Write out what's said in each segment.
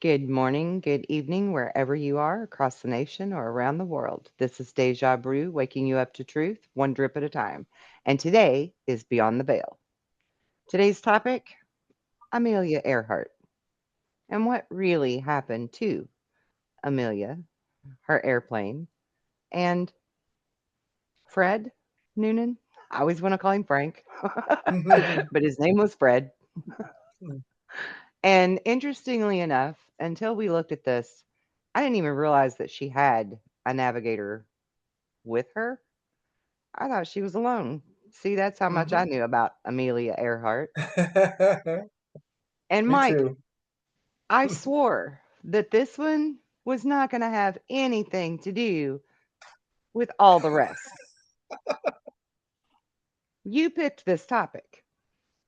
Good morning, good evening, wherever you are across the nation or around the world. This is Deja Brew, waking you up to truth, one drip at a time. And today is Beyond the Veil. Today's topic, Amelia Earhart, and what really happened to Amelia, her airplane, and Fred Noonan. I always want to call him Frank, but his name was Fred. And interestingly enough, until we looked at this, I didn't even realize that she had a navigator with her. I thought she was alone. See, that's how much I knew about Amelia Earhart. And Me Mike, too. I swore that this one was not going to have anything to do with all the rest. You picked this topic,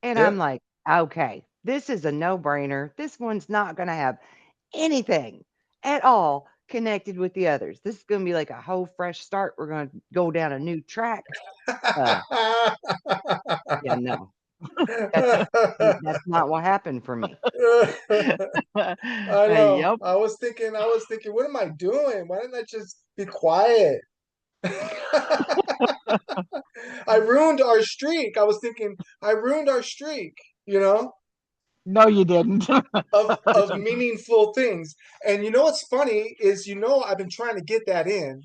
and I'm Yep. like, okay, this is a no brainer. This one's not going to have anything at all connected with the others. This is going to be like a whole fresh start. We're going to go down a new track. Uh, yeah, no, that's that's not what happened for me. I know. Yep. I was thinking, what am I doing? Why didn't I just be quiet? I ruined our streak. I was thinking, I ruined our streak, you know, No, you didn't. of meaningful things. And you know what's funny is, I've been trying to get that in.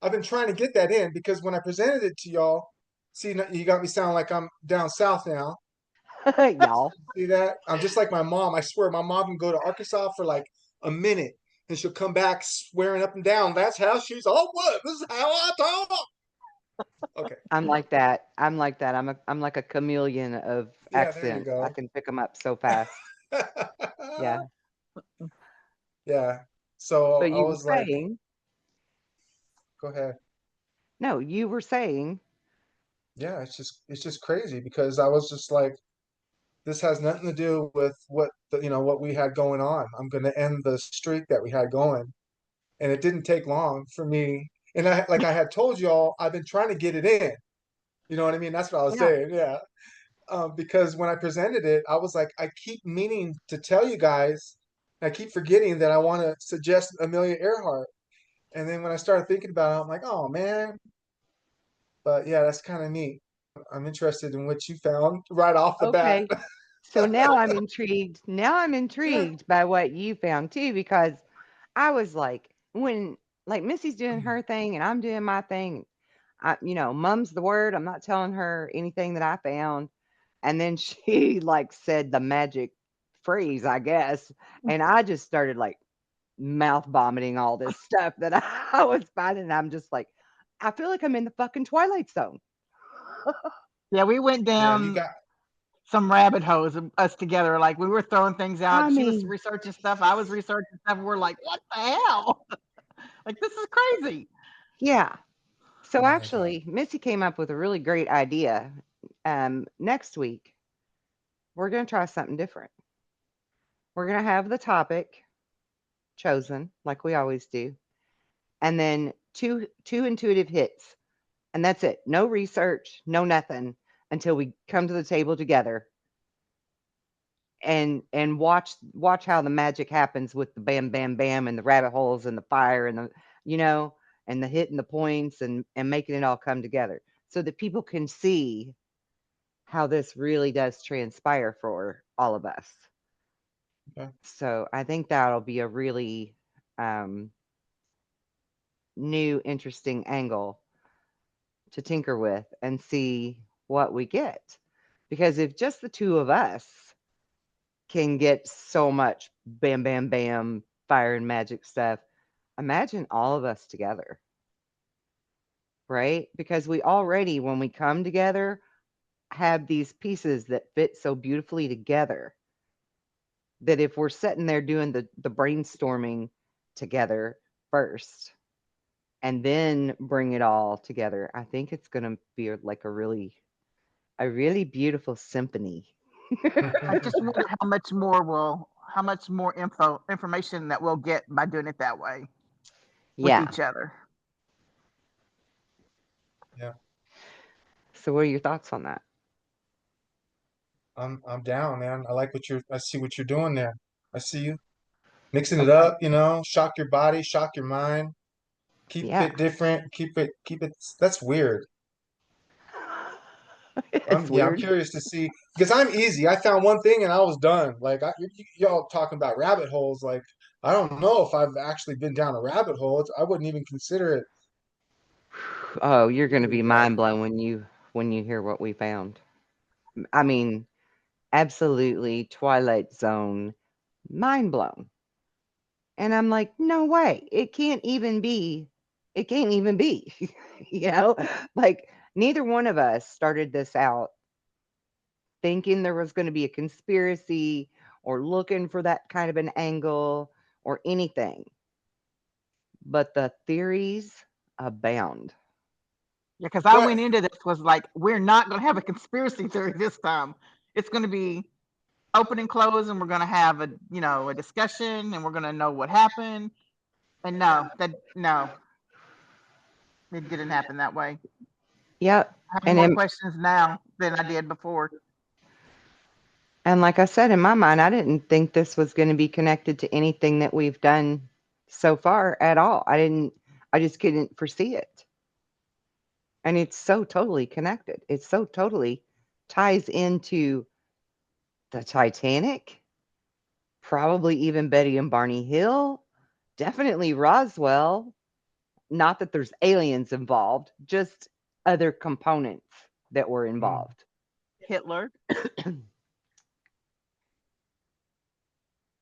I've been trying to get that in because when I presented it to y'all, see, you got me sounding like I'm down south now. Y'all. See that? I'm just like my mom. I swear, my mom can go to Arkansas for like a minute and she'll come back swearing up and down. That's how she's. Oh, what? This is how I talk. Okay. I'm like that. I'm like that. I'm like a chameleon of Yeah, there you accents. I go. can pick them up so fast. Yeah. Yeah. So But I you were was like, saying, go ahead. no, you were saying, Yeah, it's just crazy because I was just like, this has nothing to do with what we had going on. I'm going to end the streak that we had going, and it didn't take long for me. And I had told y'all, I've been trying to get it in. You know what I mean? That's what I was yeah, saying. Yeah. Because when I presented it, I was like, I keep meaning to tell you guys, I keep forgetting that I want to suggest Amelia Earhart. And then when I started thinking about it, I'm like, oh man. But yeah, that's kind of neat. I'm interested in what you found right off the bat. okay. So now I'm intrigued. Now I'm intrigued by what you found too, because I was like, when like Missy's doing her thing and I'm doing my thing, mum's the word. I'm not telling her anything that I found. And then she like said the magic phrase, I guess. And I just started like mouth vomiting all this stuff that I was finding. And I'm just like, I feel like I'm in the fucking Twilight Zone. Yeah, we went Yeah, you down got. some rabbit holes, us together. Like we were throwing things I out. She was mean, researching stuff. I was researching stuff. We're like, what the hell? Like this is crazy. yeah. So Oh my God. actually, Missy came up with a really great idea. Next week, we're going to try something different. We're going to have the topic chosen, like we always do, and then two intuitive hits, and that's it. No research, no nothing until we come to the table together and watch how the magic happens with the bam bam bam and the rabbit holes and the fire and the you know and the hitting the points and making it all come together so that people can see how this really does transpire for all of us. Okay. So I think that'll be a really um, new, interesting angle to tinker with and see what we get. Because if just the two of us can get so much bam, bam, bam, fire and magic stuff, imagine all of us together, right? Because we already, when we come together, have these pieces that fit so beautifully together that if we're sitting there doing the brainstorming together first and then bring it all together, I think it's going to be like a really beautiful symphony. I just wonder how much more information that we'll get by doing it that way with Yeah. each other. Yeah, So what are your thoughts on that? I'm down, man. I see what you're doing there. I see you. Mixing it Okay. up, shock your body, shock your mind, keep Yeah. it different, keep it. That's weird. It's I'm weird. curious to see because I'm easy. I found one thing and I was done. Like y'all talking about rabbit holes. Like I don't know if I've actually been down a rabbit hole. I wouldn't even consider it. Oh, you're going to Really be bad. mind blown when you hear what we found. I mean, absolutely Twilight Zone mind blown. And I'm like, "No way. It can't even be. It can't even be." You know? Like neither one of us started this out thinking there was going to be a conspiracy or looking for that kind of an angle or anything. But the theories abound. Yeah, because I But went into this was like, we're not going to have a conspiracy theory this time. It's going to be open and close, and we're going to have a discussion, and we're going to know what happened. And no, it didn't happen that way. Yep. I have And more in, questions now than I did before. and like I said, in my mind, I didn't think this was going to be connected to anything that we've done so far at all. I just couldn't foresee it. And it's so totally connected. It so totally ties into the Titanic, probably even Betty and Barney Hill, definitely Roswell. Not that there's aliens involved, just other components that were mm, involved. Hitler.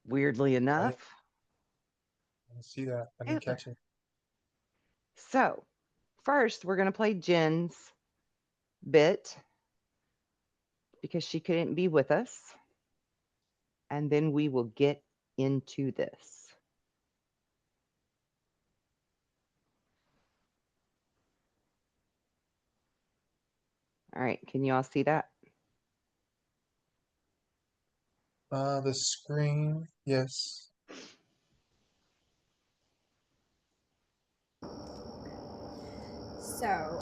Weirdly I didn't, enough, I didn't see that. I didn't Hitler. catch it. So, first, we're going to play Jen's bit because she couldn't be with us. And then we will get into this. All right. Can you all see that? The screen. Yes. So,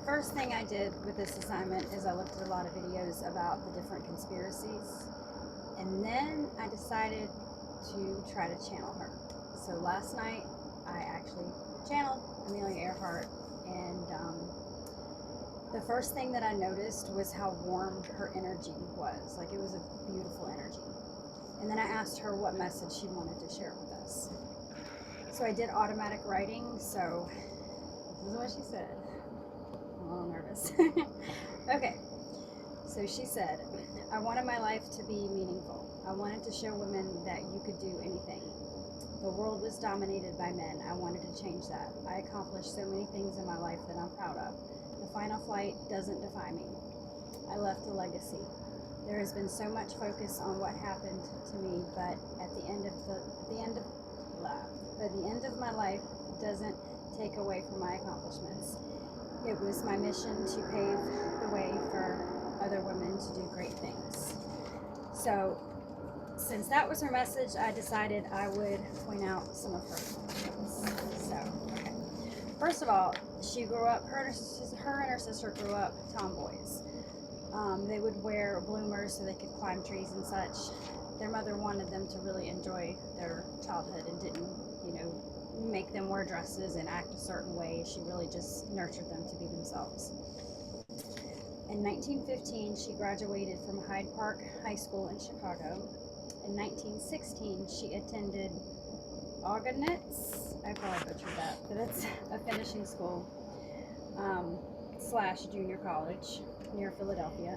first thing I did with this assignment is I looked at a lot of videos about the different conspiracies, and then I decided to try to channel her. So last night I actually channeled Amelia Earhart, and the first thing that I noticed was how warm her energy was. Like, it was a beautiful energy. And then I asked her what message she wanted to share with us. So I did automatic writing, so this is what she said. I'm a little nervous. Okay, so she said, I wanted my life to be meaningful. I wanted to show women that you could do anything. The world was dominated by men. I wanted to change that. I accomplished so many things in my life that I'm proud of. The final flight doesn't define me. I left a legacy. There has been so much focus on what happened to me, but at the end of my life doesn't take away from my accomplishments. It was my mission to pave the way for other women to do great things. So, since that was her message, I decided I would point out some of her accomplishments. So, okay. First of all, she grew up, her and her sister grew up tomboys. They would wear bloomers so they could climb trees and such. Their mother wanted them to really enjoy their childhood and didn't, make them wear dresses and act a certain way. She really just nurtured them to be themselves. In 1915, she graduated from Hyde Park High School in Chicago. In 1916, she attended Auganitz, I probably butchered that, but it's a finishing school / junior college near Philadelphia.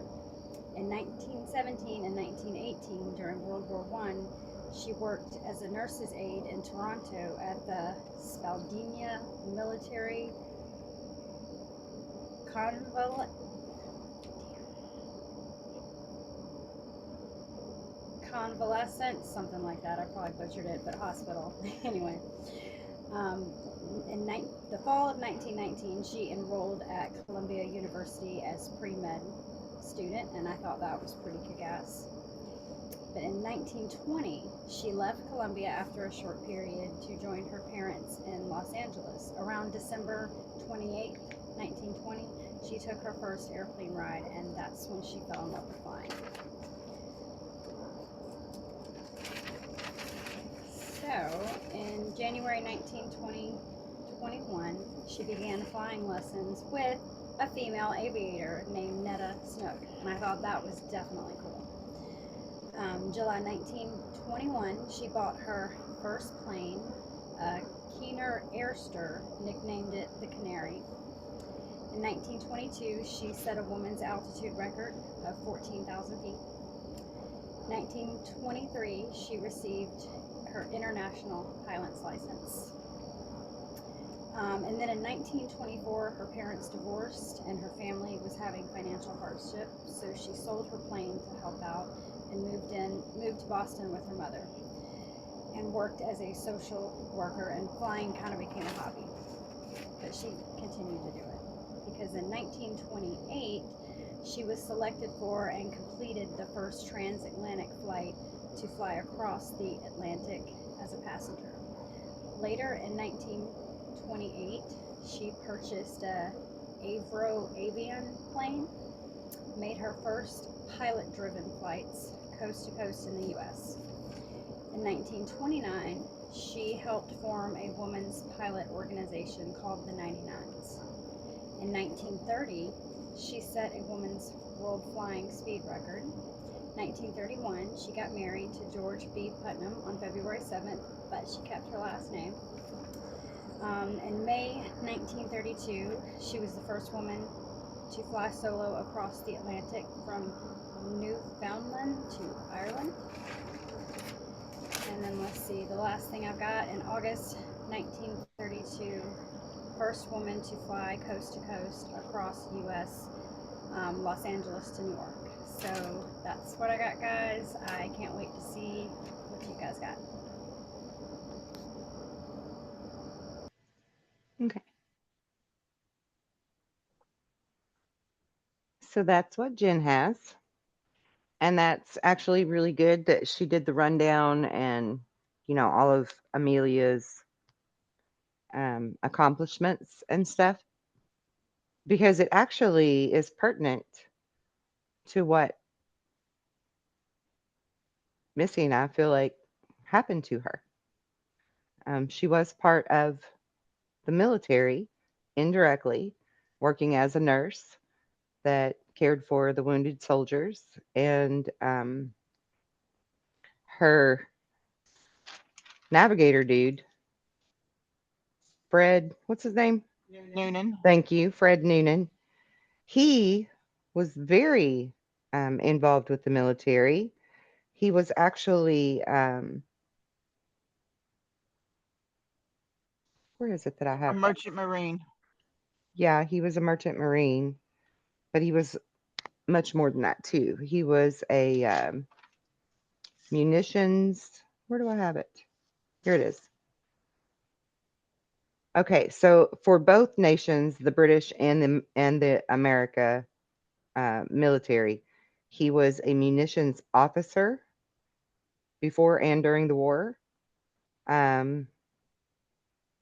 In 1917 and 1918, during World War I, she worked as a nurse's aide in Toronto at the Spalding Military Convalescent, something like that. I probably butchered it, but hospital. Anyway, in the fall of 1919, she enrolled at Columbia University as pre-med student, and I thought that was pretty kick-ass. But in 1920, she left Columbia after a short period to join her parents in Los Angeles. Around December 28th, 1920, she took her first airplane ride, and that's when she fell in love with flying. So, January 1921, she began flying lessons with a female aviator named Netta Snook, and I thought that was definitely cool. July 1921, she bought her first plane, a Keener Airster, nicknamed it the Canary. In 1922, she set a woman's altitude record of 14,000 feet. 1923, she received her international pilot's license. And then in 1924, her parents divorced and her family was having financial hardship, so she sold her plane to help out and moved to Boston with her mother and worked as a social worker, and flying kind of became a hobby. But she continued to do it because in 1928, she was selected for and completed the first transatlantic flight to fly across the Atlantic as a passenger. Later in 1928, she purchased a Avro Avian plane, made her first pilot-driven flights coast to coast in the U.S. In 1929, she helped form a women's pilot organization called the 99s. In 1930, she set a woman's world flying speed record. 1931, she got married to George B. Putnam on February 7th, but she kept her last name. In May 1932, she was the first woman to fly solo across the Atlantic from Newfoundland to Ireland. And then let's see, the last thing I've got, in August 1932, first woman to fly coast to coast across U.S., Los Angeles to New York. So that's what I got, guys. I can't wait to see what you guys got. Okay. So that's what Jen has. And that's actually really good that she did the rundown and, all of Amelia's accomplishments and stuff, because it actually is pertinent to what Missy and I feel like happened to her. She was part of the military indirectly, working as a nurse that cared for the wounded soldiers, and her navigator dude, Fred, what's his name? Noonan. Thank you, Fred Noonan. He was very involved with the military. He was actually, where is it that I A have that? merchant marine. Yeah, he was a merchant marine, but he was much more than that too. He was a munitions. Where do I have it? Here it is. Okay, so for both nations, the British and the America military, he was a munitions officer before and during the war, um,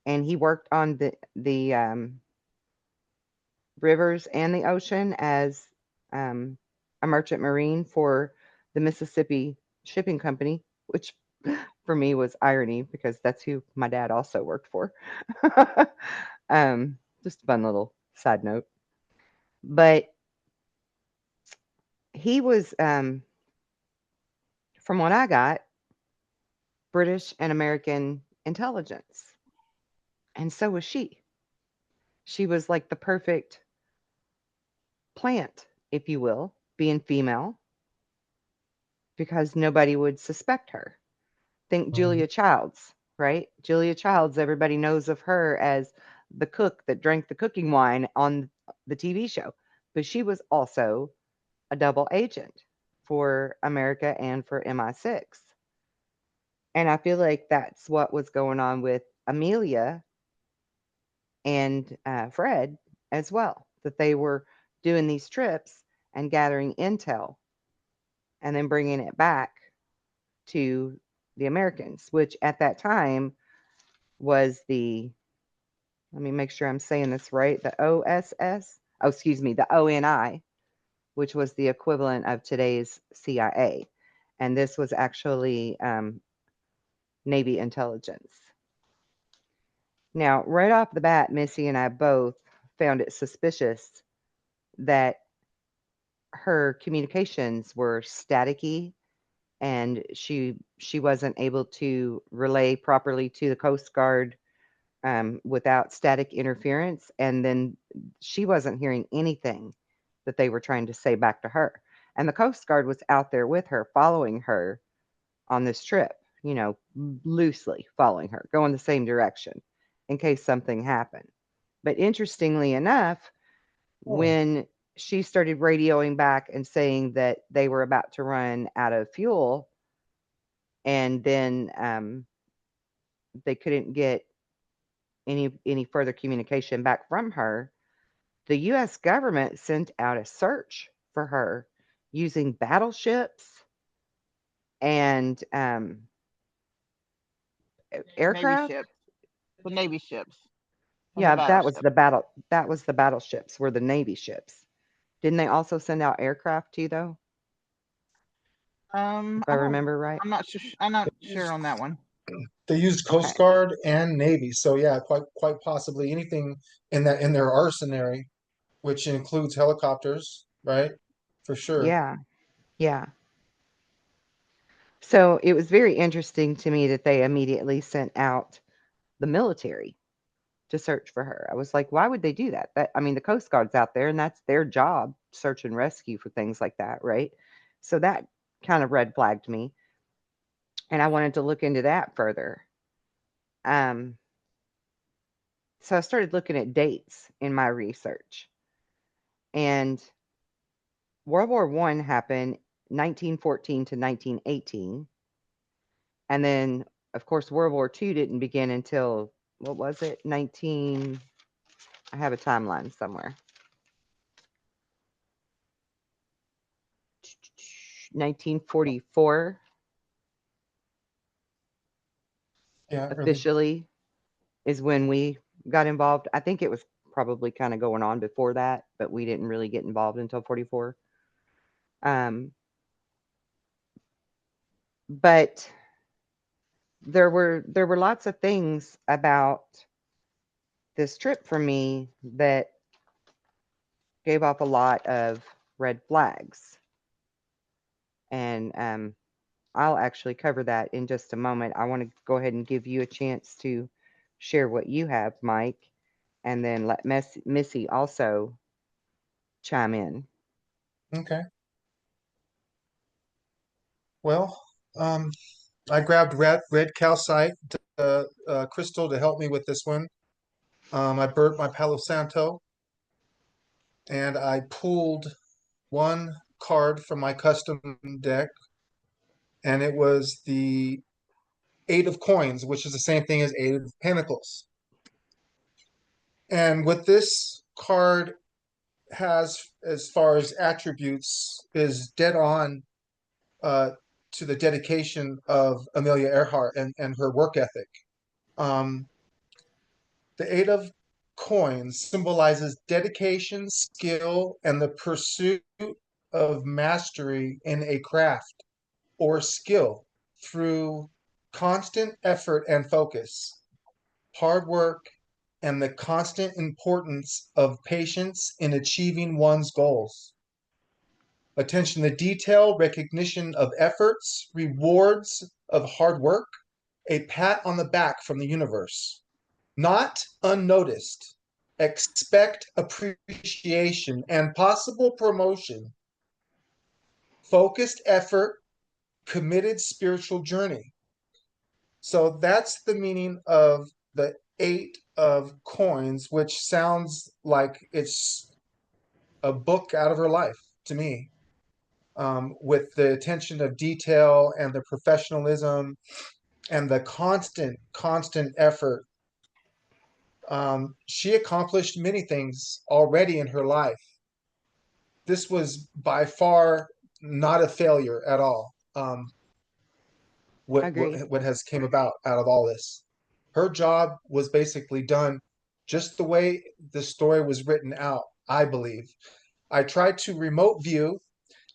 and he worked on the rivers and the ocean as a merchant marine for the Mississippi Shipping Company, which for me was irony because that's who my dad also worked for. Just a fun little side note. But he was, from what I got, British and American intelligence. And so was she. She was like the perfect plant, if you will, being female, because nobody would suspect her. Think Julia Childs, right? Julia Childs, everybody knows of her as the cook that drank the cooking wine on the TV show, but she was also a double agent for America and for MI6. And I feel like that's what was going on with Amelia and Fred as well, that they were doing these trips and gathering intel and then bringing it back to the Americans, which at that time was the, let me make sure I'm saying this right, the OSS, oh, excuse me, the ONI, which was the equivalent of today's CIA. And this was actually Navy intelligence. Now, right off the bat, Missy and I both found it suspicious that her communications were staticky and she wasn't able to relay properly to the Coast Guard without static interference, and then she wasn't hearing anything that they were trying to say back to her. And the Coast Guard was out there with her, following her on this trip, loosely following her, going the same direction in case something happened. But interestingly enough, Oh, when she started radioing back and saying that they were about to run out of fuel, and then they couldn't get any further communication back from her, the U.S. government sent out a search for her using battleships and Navy aircraft. ships, the Navy ships, and the Yeah, that was battleship. the battle. That was the battleships. Were the Navy ships? Didn't they also send out aircraft too, though? If I I don't. remember right. I'm not sure. I'm not they sure used, on that one. they used Coast Okay. Guard and Navy. So yeah, quite possibly anything in their arsenal, which includes helicopters, right? For sure. Yeah. Yeah. So it was very interesting to me that they immediately sent out the military to search for her. I was like, why would they do that? I mean, the Coast Guard's out there and that's their job, search and rescue for things like that, right? So that kind of red flagged me, and I wanted to look into that further. Um, so I started looking at dates in my research, and World War One happened 1914 to 1918, and then of course World War Two didn't begin until, what was it, 19? I have a timeline somewhere. 1944 Yeah, early. officially is when we got involved. I think it was probably kind of going on before that, but we didn't really get involved until 44. Um, but there were lots of things about this trip for me that gave off a lot of red flags, and I'll actually cover that in just a moment. I want to go ahead and give you a chance to share what you have, Mike, and then let Missy also chime in. Okay. Well, um, I grabbed red calcite crystal to help me with this one. I burnt my Palo Santo and I pulled one card from my custom deck, and it was the Eight of Coins, which is the same thing as Eight of Pentacles. And what this card has as far as attributes is dead on uh, to the dedication of Amelia Earhart and her work ethic. Um, the Eight of Coins symbolizes dedication, skill, and the pursuit of mastery in a craft or skill through constant effort and focus, hard work, and the constant importance of patience in achieving one's goals. Attention to detail, recognition of efforts, rewards of hard work, a pat on the back from the universe. Not unnoticed. Expect appreciation and possible promotion. Focused effort, committed spiritual journey. So that's the meaning of the Eight of Coins, which sounds like it's a book out of her life to me, with the attention of detail and the professionalism and the constant effort. She accomplished many things already in her life. This was by far not a failure at all. Agree. What has came about out of all this? Her job was basically done just the way the story was written out, I believe. I tried to remote view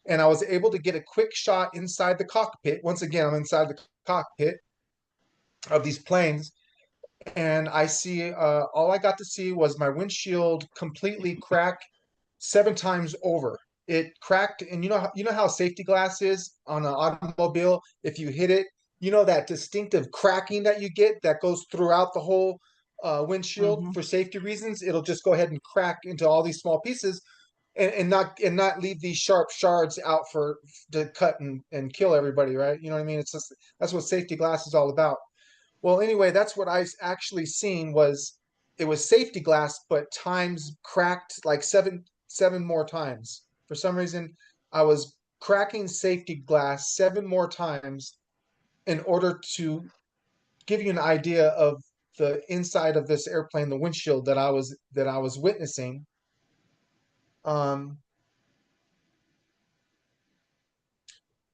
and I was able to get a quick shot inside the cockpit. Once again, I'm inside the cockpit of these planes, and I see all I got to see was my windshield completely crack 7 times over. It cracked, and you know how safety glass is on an automobile. If you hit it, you know that distinctive cracking that you get that goes throughout the whole windshield Mm-hmm. for safety reasons. It'll just go ahead and crack into all these small pieces, and not leave these sharp shards out for to cut and kill everybody, right? You know what I mean? It's just that's what safety glass is all about. Well, anyway, that's what I actually seen was it was safety glass, but times cracked like seven more times. For some reason, I was cracking safety glass 7 more times in order to give you an idea of the inside of this airplane, the windshield that I was witnessing. Um,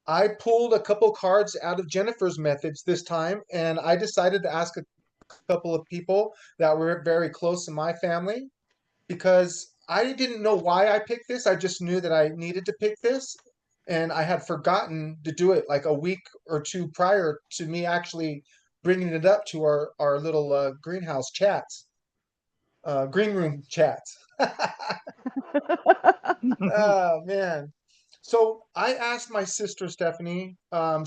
I pulled a couple cards out of Jennifer's methods this time, and I decided to ask a couple of people that were very close in my family because I didn't know why I picked this. I just knew that I needed to pick this. And I had forgotten to do it like a week or two prior to me actually bringing it up to our little greenhouse chats, green room chats. Oh, man. So I asked my sister, Stephanie.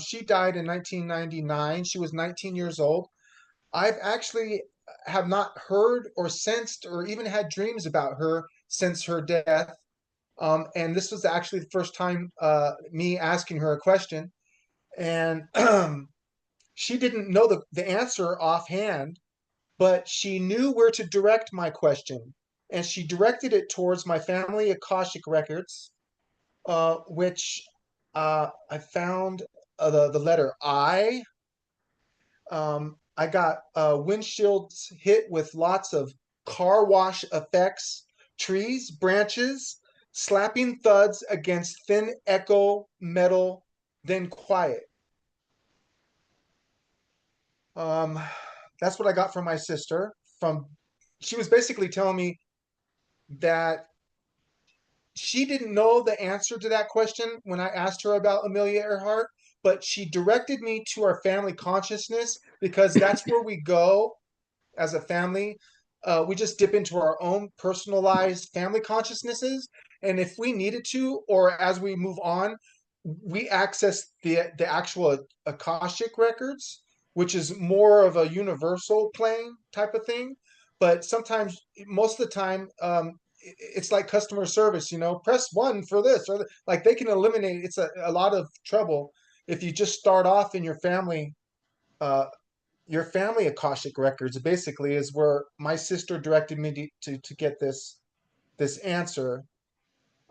She died in 1999. She was 19 years old. I've actually have not heard or sensed or even had dreams about her since her death. And this was actually the first time me asking her a question. And she didn't know the answer offhand, but she knew where to direct my question. And she directed it towards my family Akashic records, which I found the letter I. I got windshields hit with lots of car wash effects, trees, branches, slapping thuds against thin echo metal, then quiet. Um, that's what I got from my sister. From she was basically telling me that she didn't know the answer to that question when I asked her about Amelia Earhart, but she directed me to our family consciousness because that's where we go as a family. We just dip into our own personalized family consciousnesses, and if we needed to, or as we move on, we access the actual akashic records, which is more of a universal plane type of thing. But sometimes, most of the time, it's like customer service. You know, press one for this, or like they can eliminate. It's a lot of trouble if you just start off in uh, your family Akashic records basically is where my sister directed me to get this answer.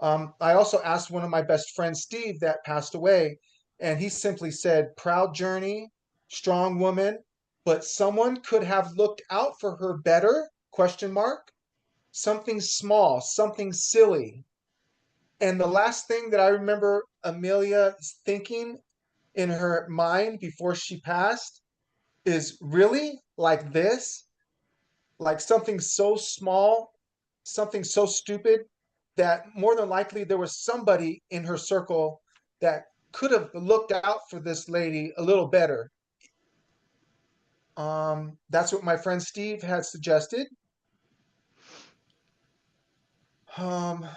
I also asked one of my best friends, Steve, that passed away, and he simply said, "Proud journey, strong woman, but someone could have looked out for her better?" Question mark. Something small, something silly. And the last thing that I remember Amelia thinking in her mind before she passed is really like this, like something so small, something so stupid that more than likely there was somebody in her circle that could have looked out for this lady a little better. That's what my friend Steve had suggested. Um,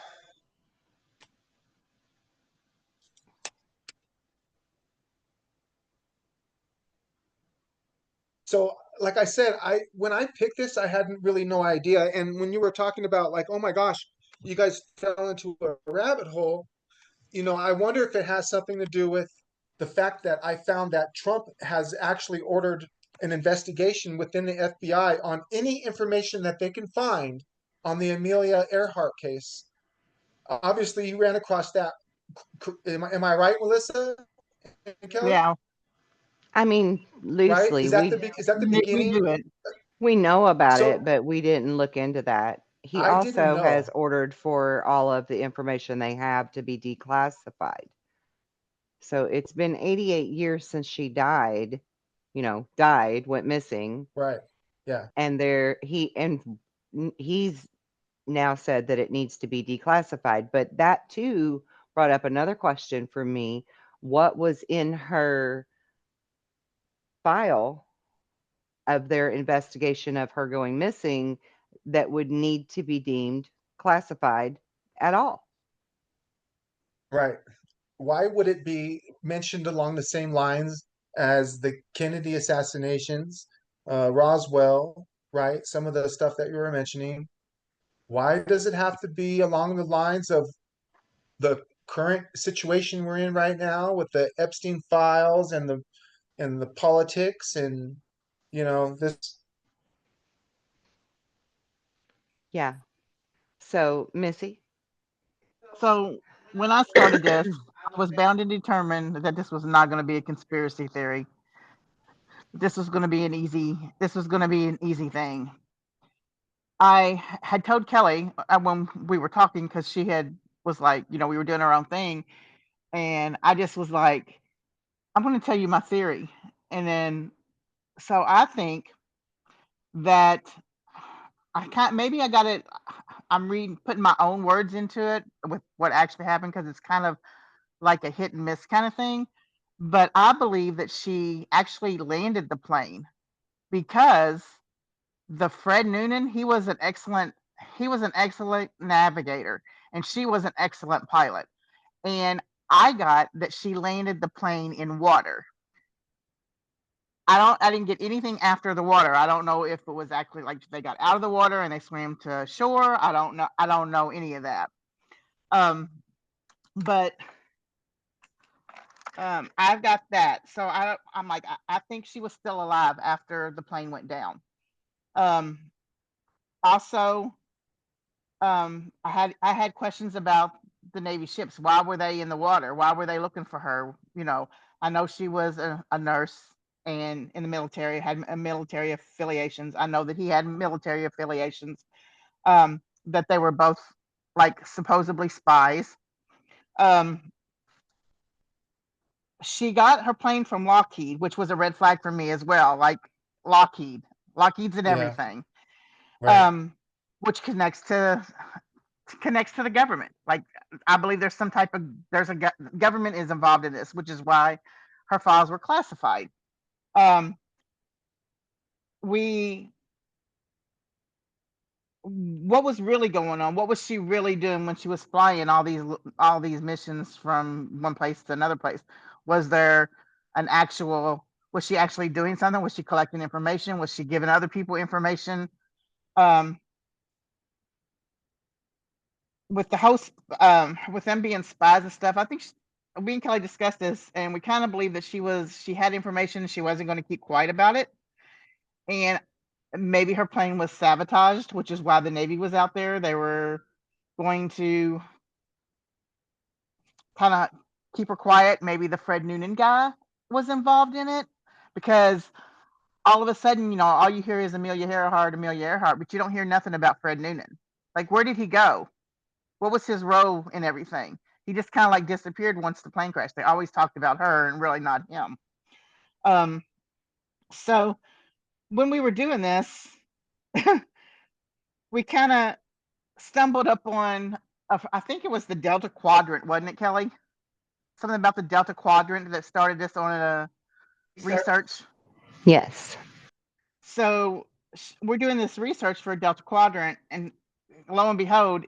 so like I said, I when I picked this, I hadn't really no idea. And when you were talking about like, oh my gosh, you guys fell into a rabbit hole, I wonder if it has something to do with the fact that I found that Trump has actually ordered an investigation within the FBI on any information that they can find on the Amelia Earhart case. Obviously, you ran across that. Am I right, Melissa and Kelly? Yeah, I mean, Right? loosely, Is that the we beginning? do it. we know about it, So but we didn't look into that. He I didn't also has know. ordered for all of the information they have to be declassified. So it's been 88 years since she died, died, went missing, Right. Yeah. and he's now said that it needs to be declassified, but that too brought up another question for me. What was in her file of their investigation of her going missing that would need to be deemed classified at all. Right. Why would it be mentioned along the same lines as the Kennedy assassinations, Roswell, right? Some of the stuff that you were mentioning. Why does it have to be along the lines of the current situation we're in right now with the Epstein files and the politics and this? Yeah. So, Missy, So when I started this, I was bound and determined that this was not going to be a conspiracy theory. This was going to be an easy thing. I had told Kelly when we were talking, because she was like, we were doing our own thing, and I just was like, I'm going to tell you my theory. And then, so I think that maybe I got it. I'm putting my own words into it with what actually happened, because it's kind of like a hit and miss kind of thing. But I believe that she actually landed the plane, because the Fred Noonan, he was an excellent navigator, and she was an excellent pilot. And I got that she landed the plane in water. I didn't get anything after the water. I don't know if it was actually like they got out of the water and they swam to shore. I don't know any of that. But I've got that. So I'm like, I think she was still alive after the plane went down. Also, I had questions about the Navy ships. Why were they in the water? Why were they looking for her? I know she was a nurse and in the military, had military affiliations. I know that he had military affiliations. That they were both like supposedly spies. She got her plane from Lockheed, which was a red flag for me as well. Like Lockheed's in Yeah, everything. right. Which connects to the government. Like, I believe there's a government is involved in this, which is why her files were classified. Um, we What was really going on? What was she really doing when she was flying all these missions from one place to another place? Was there was she actually doing something? Was she collecting information? Was she giving other people information? Um, with the host, with them being spies and stuff, I think we and Kelly discussed this, and we kind of believe that she had information and she wasn't going to keep quiet about it, and maybe her plane was sabotaged, which is why the Navy was out there. They were going to kind of keep her quiet. Maybe the Fred Noonan guy was involved in it, because all of a sudden, all you hear is Amelia Earhart, but you don't hear nothing about Fred Noonan. Like, where did he go? What was his role in everything? He just kind of like disappeared once the plane crashed. They always talked about her and really not him. So when we were doing this, we kind of stumbled up on, I think it was the Delta Quadrant, wasn't it, Kelly? Something about the Delta Quadrant that started this on a research. yes. So we're doing this research for a Delta Quadrant, and lo and behold,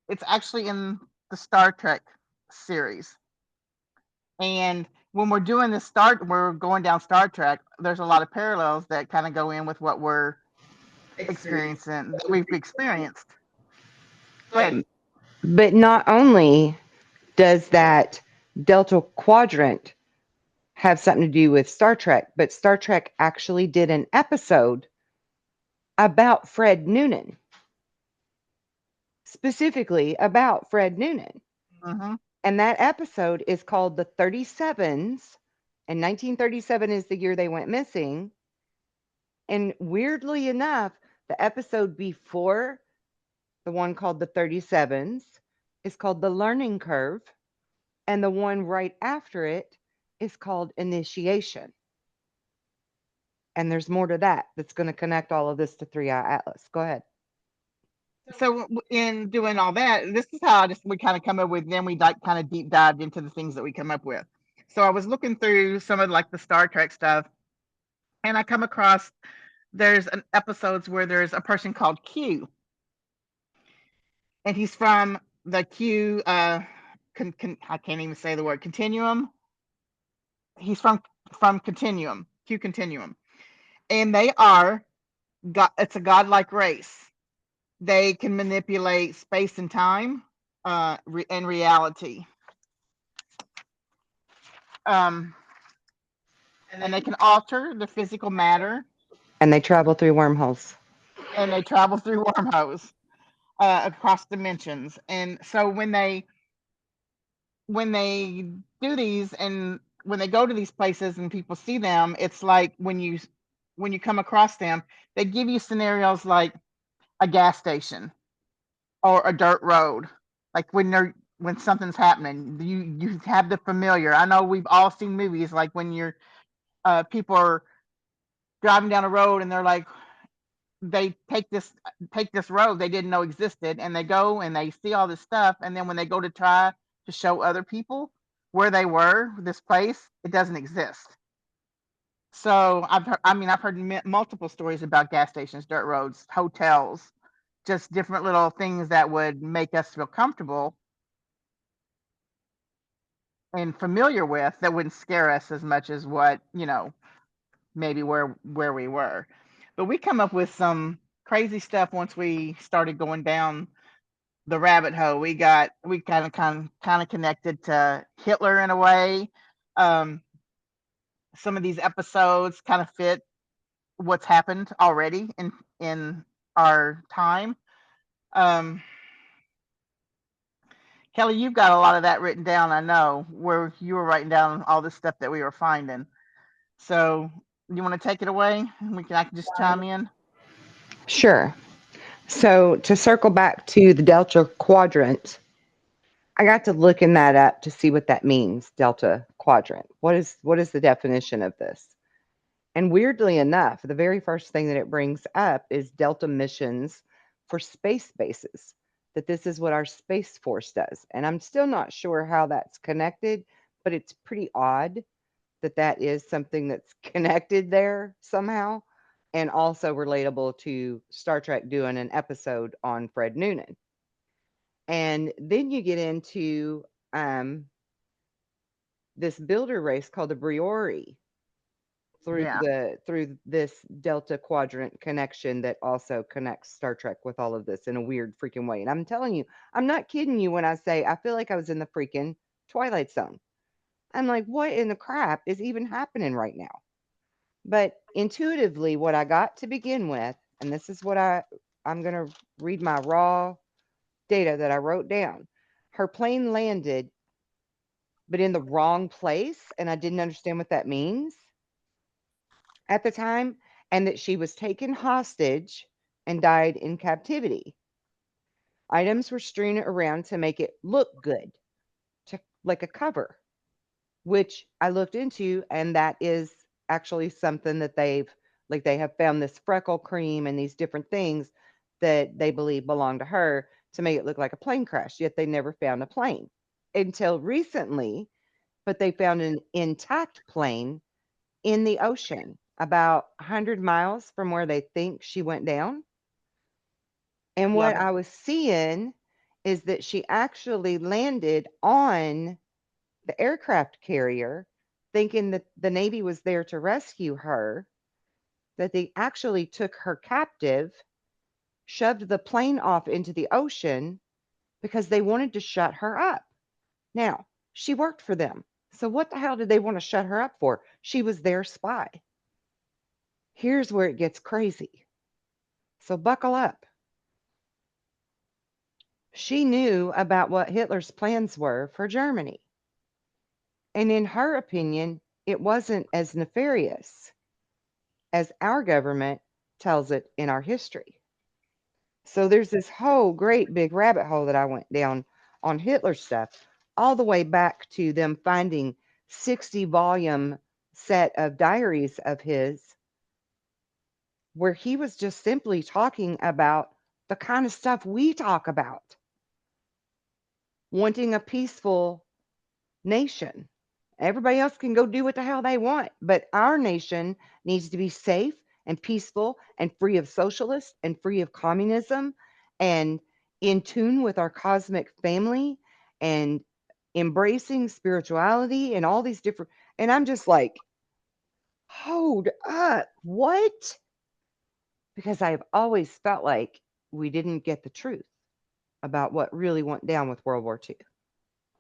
it's actually in the Star Trek series. And when we're doing this we're going down Star Trek, there's a lot of parallels that kind of go in with what we're experiencing, that we've experienced. Go ahead. But not only does that Delta Quadrant have something to do with Star Trek, but Star Trek actually did an episode about Fred Noonan, specifically about Fred Noonan. Mm-hmm. And that episode is called The 37s. And 1937 is the year they went missing. And weirdly enough, the episode before the one called The 37s is called The Learning Curve. And the one right after it is called Initiation. And there's more to that that's going to connect all of this to Three Eye Atlas. Go ahead. So in doing all that, this is how we kind of come up with, then we like kind of deep dived into the things that we come up with. So I was looking through some of like the Star Trek stuff, and I come across there's an episodes where there's a person called Q, and he's from the Q. I can't even say the word continuum. He's from Continuum, Q Continuum, and they are God. It's a godlike race. They can manipulate space and time, and reality. Um, and they can alter the physical matter, And they travel through wormholes. and they travel through wormholes across dimensions. And so when they do these, and when they go to these places and people see them, it's like when you come across them, they give you scenarios like a gas station or a dirt road. Like when something's happening, you have the familiar. I know we've all seen movies like when people are driving down a road and they're like, they take this road they didn't know existed, and they go and they see all this stuff, and then when they go to try to show other people where they were, this place, it doesn't exist. So I've heard multiple stories about gas stations, dirt roads, hotels, just different little things that would make us feel comfortable and familiar with, that wouldn't scare us as much as what, maybe where we were. But we come up with some crazy stuff once we started going down the rabbit hole. We kind of connected to Hitler in a way. Um, some of these episodes kind of fit what's happened already in our time. Um, Kelly, you've got a lot of that written down. I know, where you were writing down all this stuff that we were finding. So you want to take it away? I can just chime in. Sure. So to circle back to the Delta Quadrant, I got to looking that up to see what that means. Delta Quadrant. What is the definition of this? And weirdly enough, the very first thing that it brings up is Delta missions for space bases. That this is what our Space Force does. And I'm still not sure how that's connected, but it's pretty odd that that is something that's connected there somehow, and also relatable to Star Trek doing an episode on Fred Noonan. And then you get into um, this builder race called the Briori Yeah. through this Delta Quadrant connection that also connects Star Trek with all of this in a weird freaking way. And I'm telling you, I'm not kidding you when I say I feel like I was in the freaking Twilight Zone. I'm like, what in the crap is even happening right now? But intuitively, what I got to begin with, and this is what I'm going to read my raw data that I wrote down. Her plane landed, but in the wrong place, and I didn't understand what that means at the time, and that she was taken hostage and died in captivity. Items were strewn around to make it look good, to like a cover, which I looked into, and that is actually something that they have found this freckle cream and these different things that they believe belong to her to make it look like a plane crash, yet they never found a plane until recently, but they found an intact plane in the ocean about 100 miles from where they think she went down. And Yeah. what I was seeing is that she actually landed on the aircraft carrier, thinking that the Navy was there to rescue her, that they actually took her captive, shoved the plane off into the ocean because they wanted to shut her up. Now, she worked for them. So what the hell did they want to shut her up for? She was their spy. Here's where it gets crazy. So buckle up. She knew about what Hitler's plans were for Germany. And in her opinion, it wasn't as nefarious as our government tells it in our history. So there's this whole great big rabbit hole that I went down on Hitler stuff, all the way back to them finding 60 volume set of diaries of his where he was just simply talking about the kind of stuff we talk about, wanting a peaceful nation. Everybody else can go do what the hell they want, but our nation needs to be safe and peaceful and free of socialist and free of communism and in tune with our cosmic family and embracing spirituality and all these different, and I'm just like, hold up, what? Because I've always felt like we didn't get the truth about what really went down with World War II.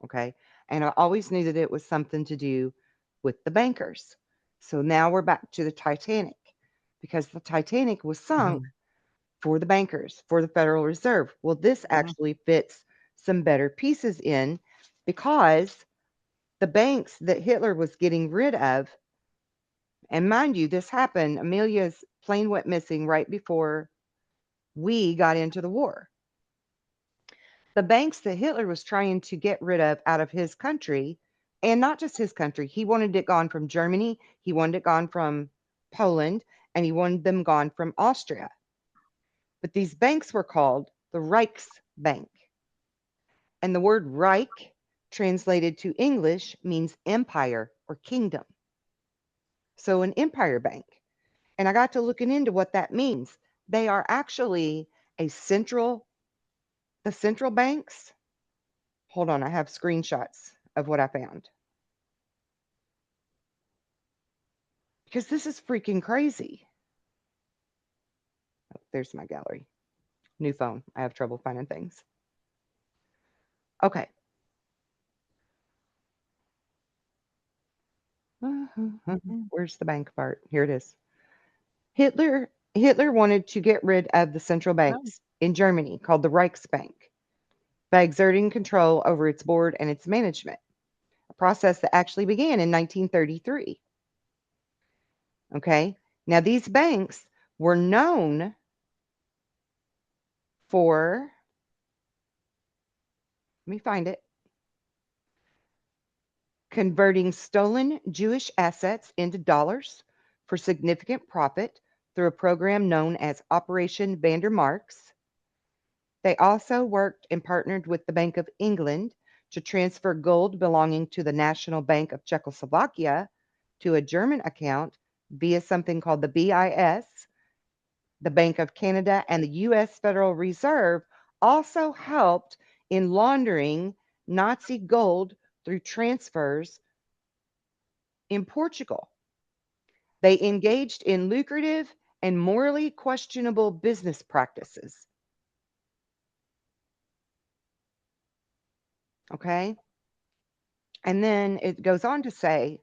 Okay. And I always knew that it was something to do with the bankers. So now we're back to the Titanic because the Titanic was sunk for the bankers, for the Federal Reserve. Well, this actually fits some better pieces in because the banks that Hitler was getting rid of, and mind you, this happened, Amelia's plane went missing right before we got into the war. The banks that Hitler was trying to get rid of out of his country, and not just his country, he wanted it gone from Germany, he wanted it gone from Poland, and he wanted them gone from Austria. But these banks were called the Reichsbank. And the word Reich, translated to English, means empire or kingdom. So an empire bank. And I got to looking into what that means. They are actually a the central banks. Hold on, I have screenshots of what I found. Because this is freaking crazy. Oh, there's my gallery. New phone. I have trouble finding things. Okay. Where's the bank part? Here it is. Hitler wanted to get rid of the central banks in Germany called the Reichsbank by exerting control over its board and its management, a process that actually began in 1933. Okay. Now, these banks were known for, let me find it, converting stolen Jewish assets into dollars for significant profit through a program known as Operation Vandermarks. They also worked and partnered with the Bank of England to transfer gold belonging to the National Bank of Czechoslovakia to a German account via something called the BIS. The Bank of Canada and the U.S. Federal Reserve also helped in laundering Nazi gold through transfers in Portugal. They engaged in lucrative and morally questionable business practices. Okay. And then it goes on to say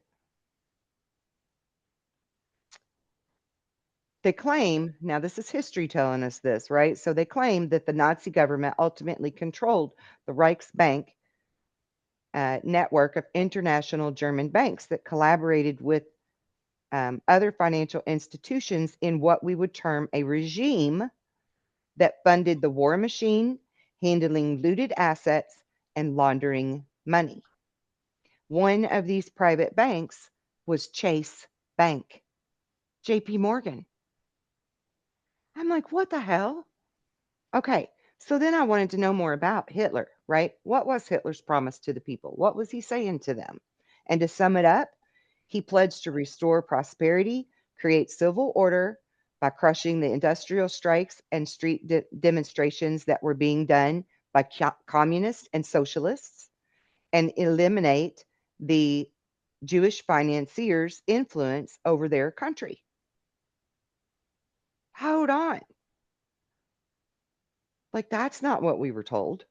they claim, now this is history telling us this, right? So they claim that the Nazi government ultimately controlled the Reichsbank network of international German banks that collaborated with other financial institutions in what we would term a regime that funded the war machine, handling looted assets, and laundering money. One of these private banks was Chase Bank, JP Morgan. I'm like, what the hell? Okay, so then I wanted to know more about Hitler, right? What was Hitler's promise to the people? What was he saying to them? And to sum it up, he pledged to restore prosperity, create civil order by crushing the industrial strikes and street demonstrations that were being done by communists and socialists, and eliminate the Jewish financiers' influence over their country. Hold on. Like, that's not what we were told.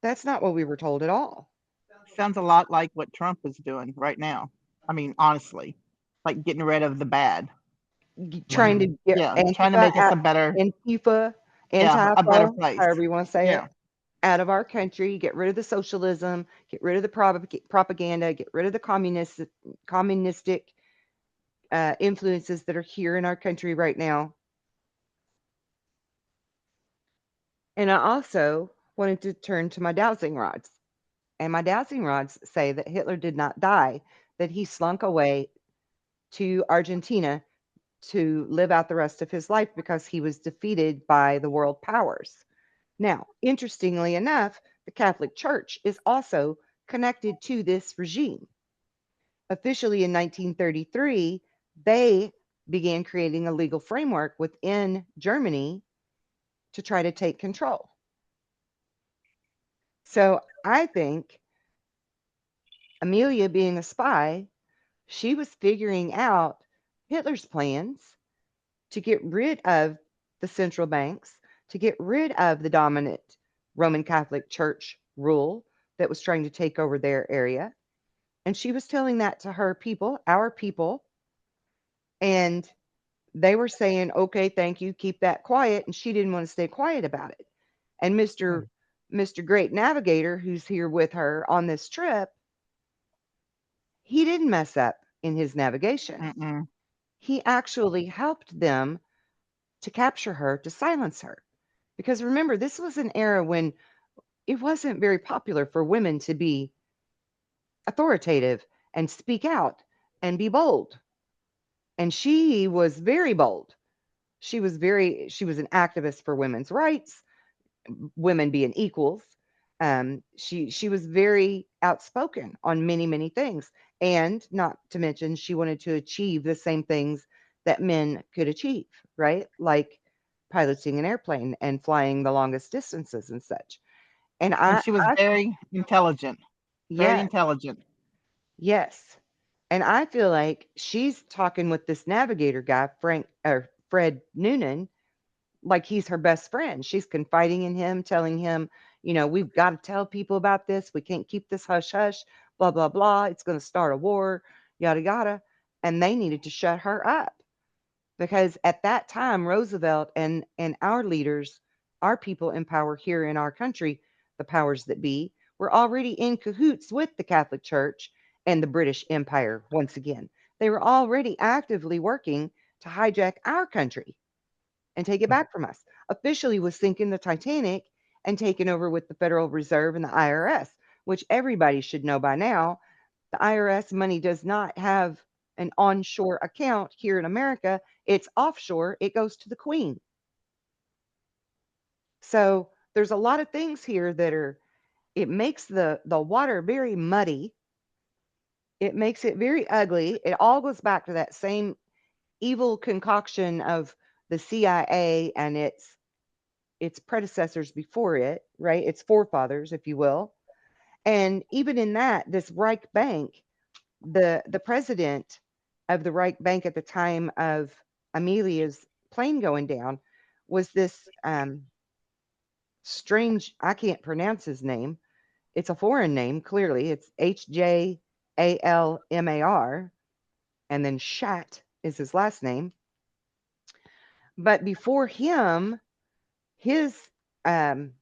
That's not what we were told at all. Sounds a lot like what Trump is doing right now. I mean, honestly, like getting rid of the bad. Trying to get Trying to make us a better, Antifa, a better Antifa, place. however you want to say it, Yeah. out of our country, get rid of the socialism, get rid of the propaganda, get rid of the communistic influences that are here in our country right now. And I also wanted to turn to my dowsing rods. And my dowsing rods say that Hitler did not die, that he slunk away to Argentina to live out the rest of his life because he was defeated by the world powers. Now, interestingly enough, the Catholic Church is also connected to this regime. Officially in 1933, they began creating a legal framework within Germany to try to take control. So I think Amelia, being a spy, she was figuring out Hitler's plans to get rid of the central banks, to get rid of the dominant Roman Catholic Church rule that was trying to take over their area. And she was telling that to her people, our people, and they were saying, "Okay, thank you, keep that quiet." And she didn't want to stay quiet about it. And Mr. Great Navigator, who's here with her on this trip, he didn't mess up in his navigation. Mm-mm. He actually helped them to capture her, to silence her. Because remember, this was an era when it wasn't very popular for women to be authoritative and speak out and be bold. And she was very bold. She was an activist for women's rights, women being equals. She was very outspoken on many, many things. And not to mention, she wanted to achieve the same things that men could achieve, right? Like piloting an airplane and flying the longest distances and such. And And she was I very intelligent, very yes, intelligent. yes. And I feel like she's talking with this navigator guy, Frank or Fred Noonan, like he's her best friend. She's confiding in him, telling him, we've got to tell people about this. We can't keep this hush hush, blah, blah, blah. It's going to start a war, yada, yada. And they needed to shut her up because at that time, Roosevelt and our leaders, our people in power here in our country, the powers that be, were already in cahoots with the Catholic Church and the British Empire once again. They were already actively working to hijack our country and take it back from us. Officially was sinking the Titanic and taking over with the Federal Reserve and the IRS, which everybody should know by now. The IRS money does not have an onshore account here in America. It's offshore. It goes to the Queen. So there's a lot of things here that it makes the water very muddy. It makes it very ugly. It all goes back to that same evil concoction of the CIA and its predecessors before it, right? Its forefathers, if you will. And even in that, this Reich Bank, the president of the Reich Bank at the time of Amelia's plane going down was this strange, I can't pronounce his name. It's a foreign name, clearly. It's Hjalmar, and then Shat is his last name. But before him, his um,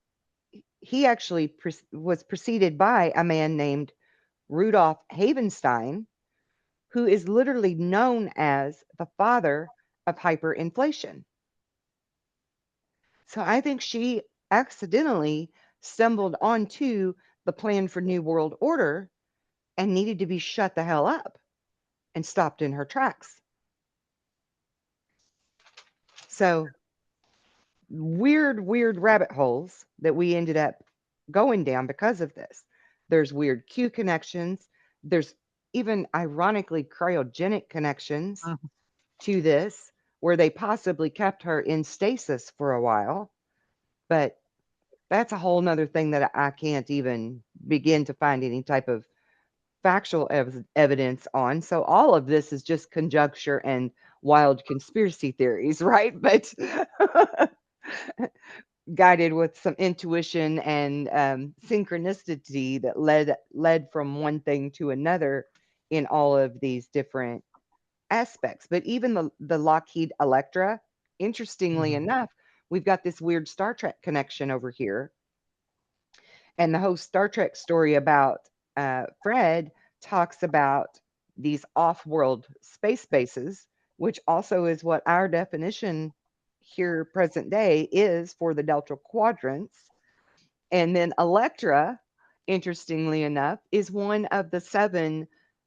he actually was preceded by a man named Rudolf Havenstein, who is literally known as the father of hyperinflation. So I think she accidentally stumbled onto the plan for New World Order and needed to be shut the hell up and stopped in her tracks. So weird, weird rabbit holes that we ended up going down because of this. There's weird Q connections. There's even ironically cryogenic connections Mhm. to this, where they possibly kept her in stasis for a while. But that's a whole nother thing that I can't even begin to find any type of factual evidence on. So all of this is just conjecture and wild conspiracy theories, right? But guided with some intuition and synchronicity that led from one thing to another in all of these different aspects. But even the Lockheed Electra, interestingly Mhm. enough, we've got this weird Star Trek connection over here. And the whole Star Trek story about Fred talks about these off-world space bases, which also is what our definition here present day is for the Delta quadrants. And then Electra, interestingly enough, is one of the seven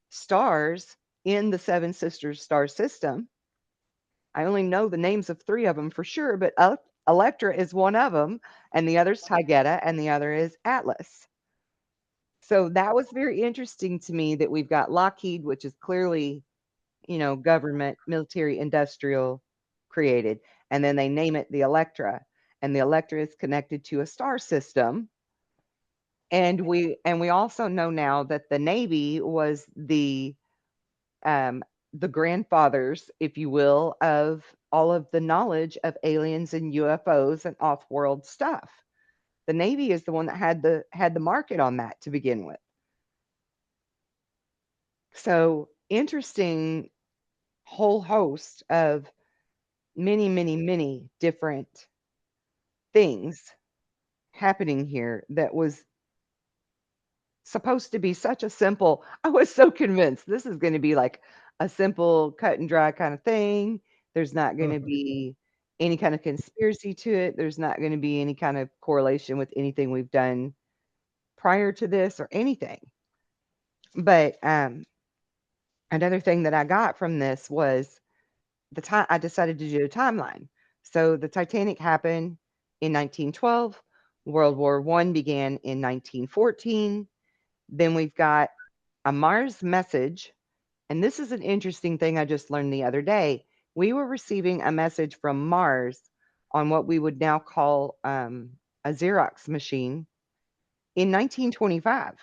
stars in the Seven Sisters star system. I only know the names of three of them for sure, but Electra is one of them, and the other's Taygeta, and the other is Atlas. So that was very interesting to me that we've got Lockheed, which is clearly, government, military, industrial created. And then they name it the Electra. And the Electra is connected to a star system. And we also know now that the Navy was um, the grandfathers, if you will, of all of the knowledge of aliens and UFOs and off-world stuff. The Navy is the one that had the market on that to begin with. So interesting whole host of many, many, many different things happening here that was supposed to be such a simple. I was so convinced this is going to be like a simple cut and dry kind of thing. There's not going to be any kind of conspiracy to it. There's not going to be any kind of correlation with anything we've done prior to this or anything. But another thing that I got from this was the time I decided to do a timeline. So the Titanic happened in 1912. World War One began in 1914. Then we've got a Mars message. And this is an interesting thing I just learned the other day. We were receiving a message from Mars on what we would now call a Xerox machine in 1925.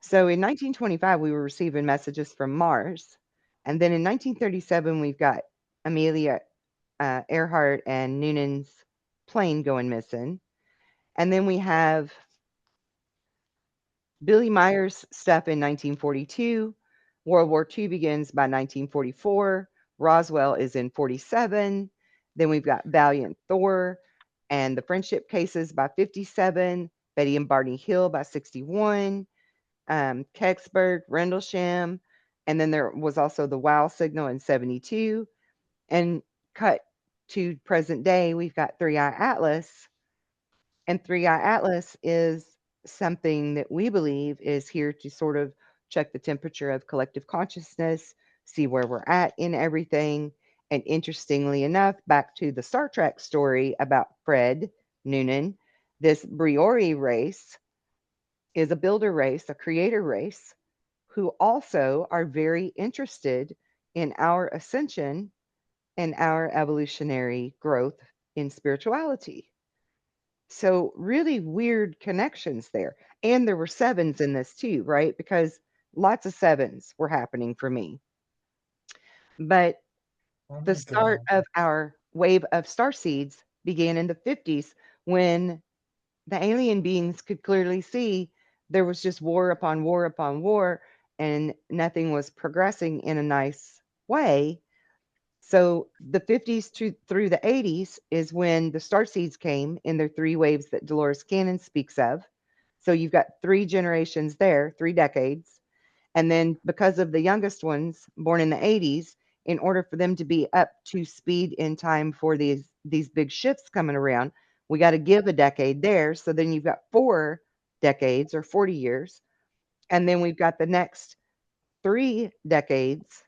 So in 1925, we were receiving messages from Mars. And then in 1937, we've got Amelia Earhart and Noonan's plane going missing. And then we have Billy Meyer's stuff in 1942. World War II begins by 1944. Roswell is in 47. Then we've got Valiant Thor and the Friendship Cases by 57. Betty and Barney Hill by 61. Kecksburg, Rendlesham. And then there was also the Wow signal in 72. And cut to present day, we've got Three Eye Atlas. And Three Eye Atlas is something that we believe is here to sort of check the temperature of collective consciousness, see where we're at in everything. And interestingly enough, back to the Star Trek story about Fred Noonan, this Briori race is a builder race, a creator race, who also are very interested in our ascension and our evolutionary growth in spirituality. So really weird connections there. And there were sevens in this too, right? Because lots of sevens were happening for me. But Oh the my start God. of our wave of star seeds began in the 50s when the alien beings could clearly see there was just war upon war upon war and nothing was progressing in a nice way. So the 50s through the 80s is when the star seeds came in their three waves that Dolores Cannon speaks of. So you've got three generations there, 3 decades. And then because of the youngest ones born in the 80s, in order for them to be up to speed in time for these big shifts coming around, we got to give a decade there. So then you've got 4 decades or 40 years. And then we've got the next 3 decades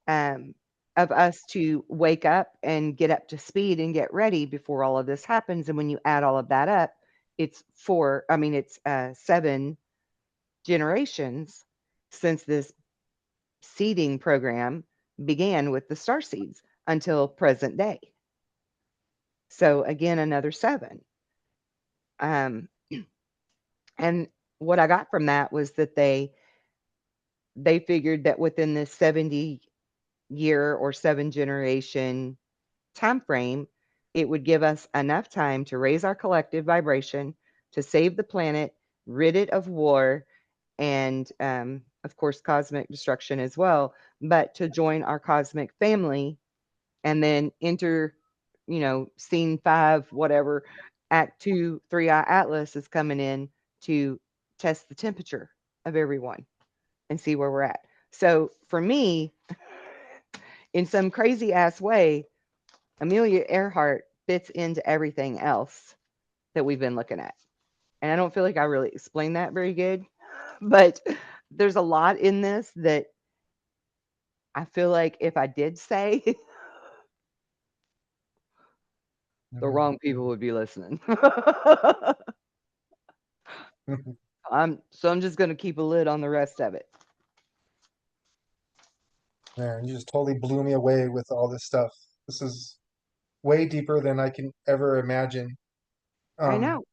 um, of us to wake up and get up to speed and get ready before all of this happens. And when you add all of that up, it's it's 7 generations since this seeding program began with the star seeds until present day. So again, another 7. Um, and what I got from that was that they figured that within this 70 year or 7 generation time frame, it would give us enough time to raise our collective vibration, to save the planet, rid it of war, and of course, cosmic destruction as well, but to join our cosmic family and then enter, scene 5, whatever, act 2, Three Eye Atlas is coming in to test the temperature of everyone and see where we're at. So for me, in some crazy ass way, Amelia Earhart fits into everything else that we've been looking at. And I don't feel like I really explained that very good, but there's a lot in this that I feel like if I did say, the wrong people would be listening. I'm just going to keep a lid on the rest of it. Man, you just totally blew me away with all this stuff. This is way deeper than I can ever imagine. I Um, know.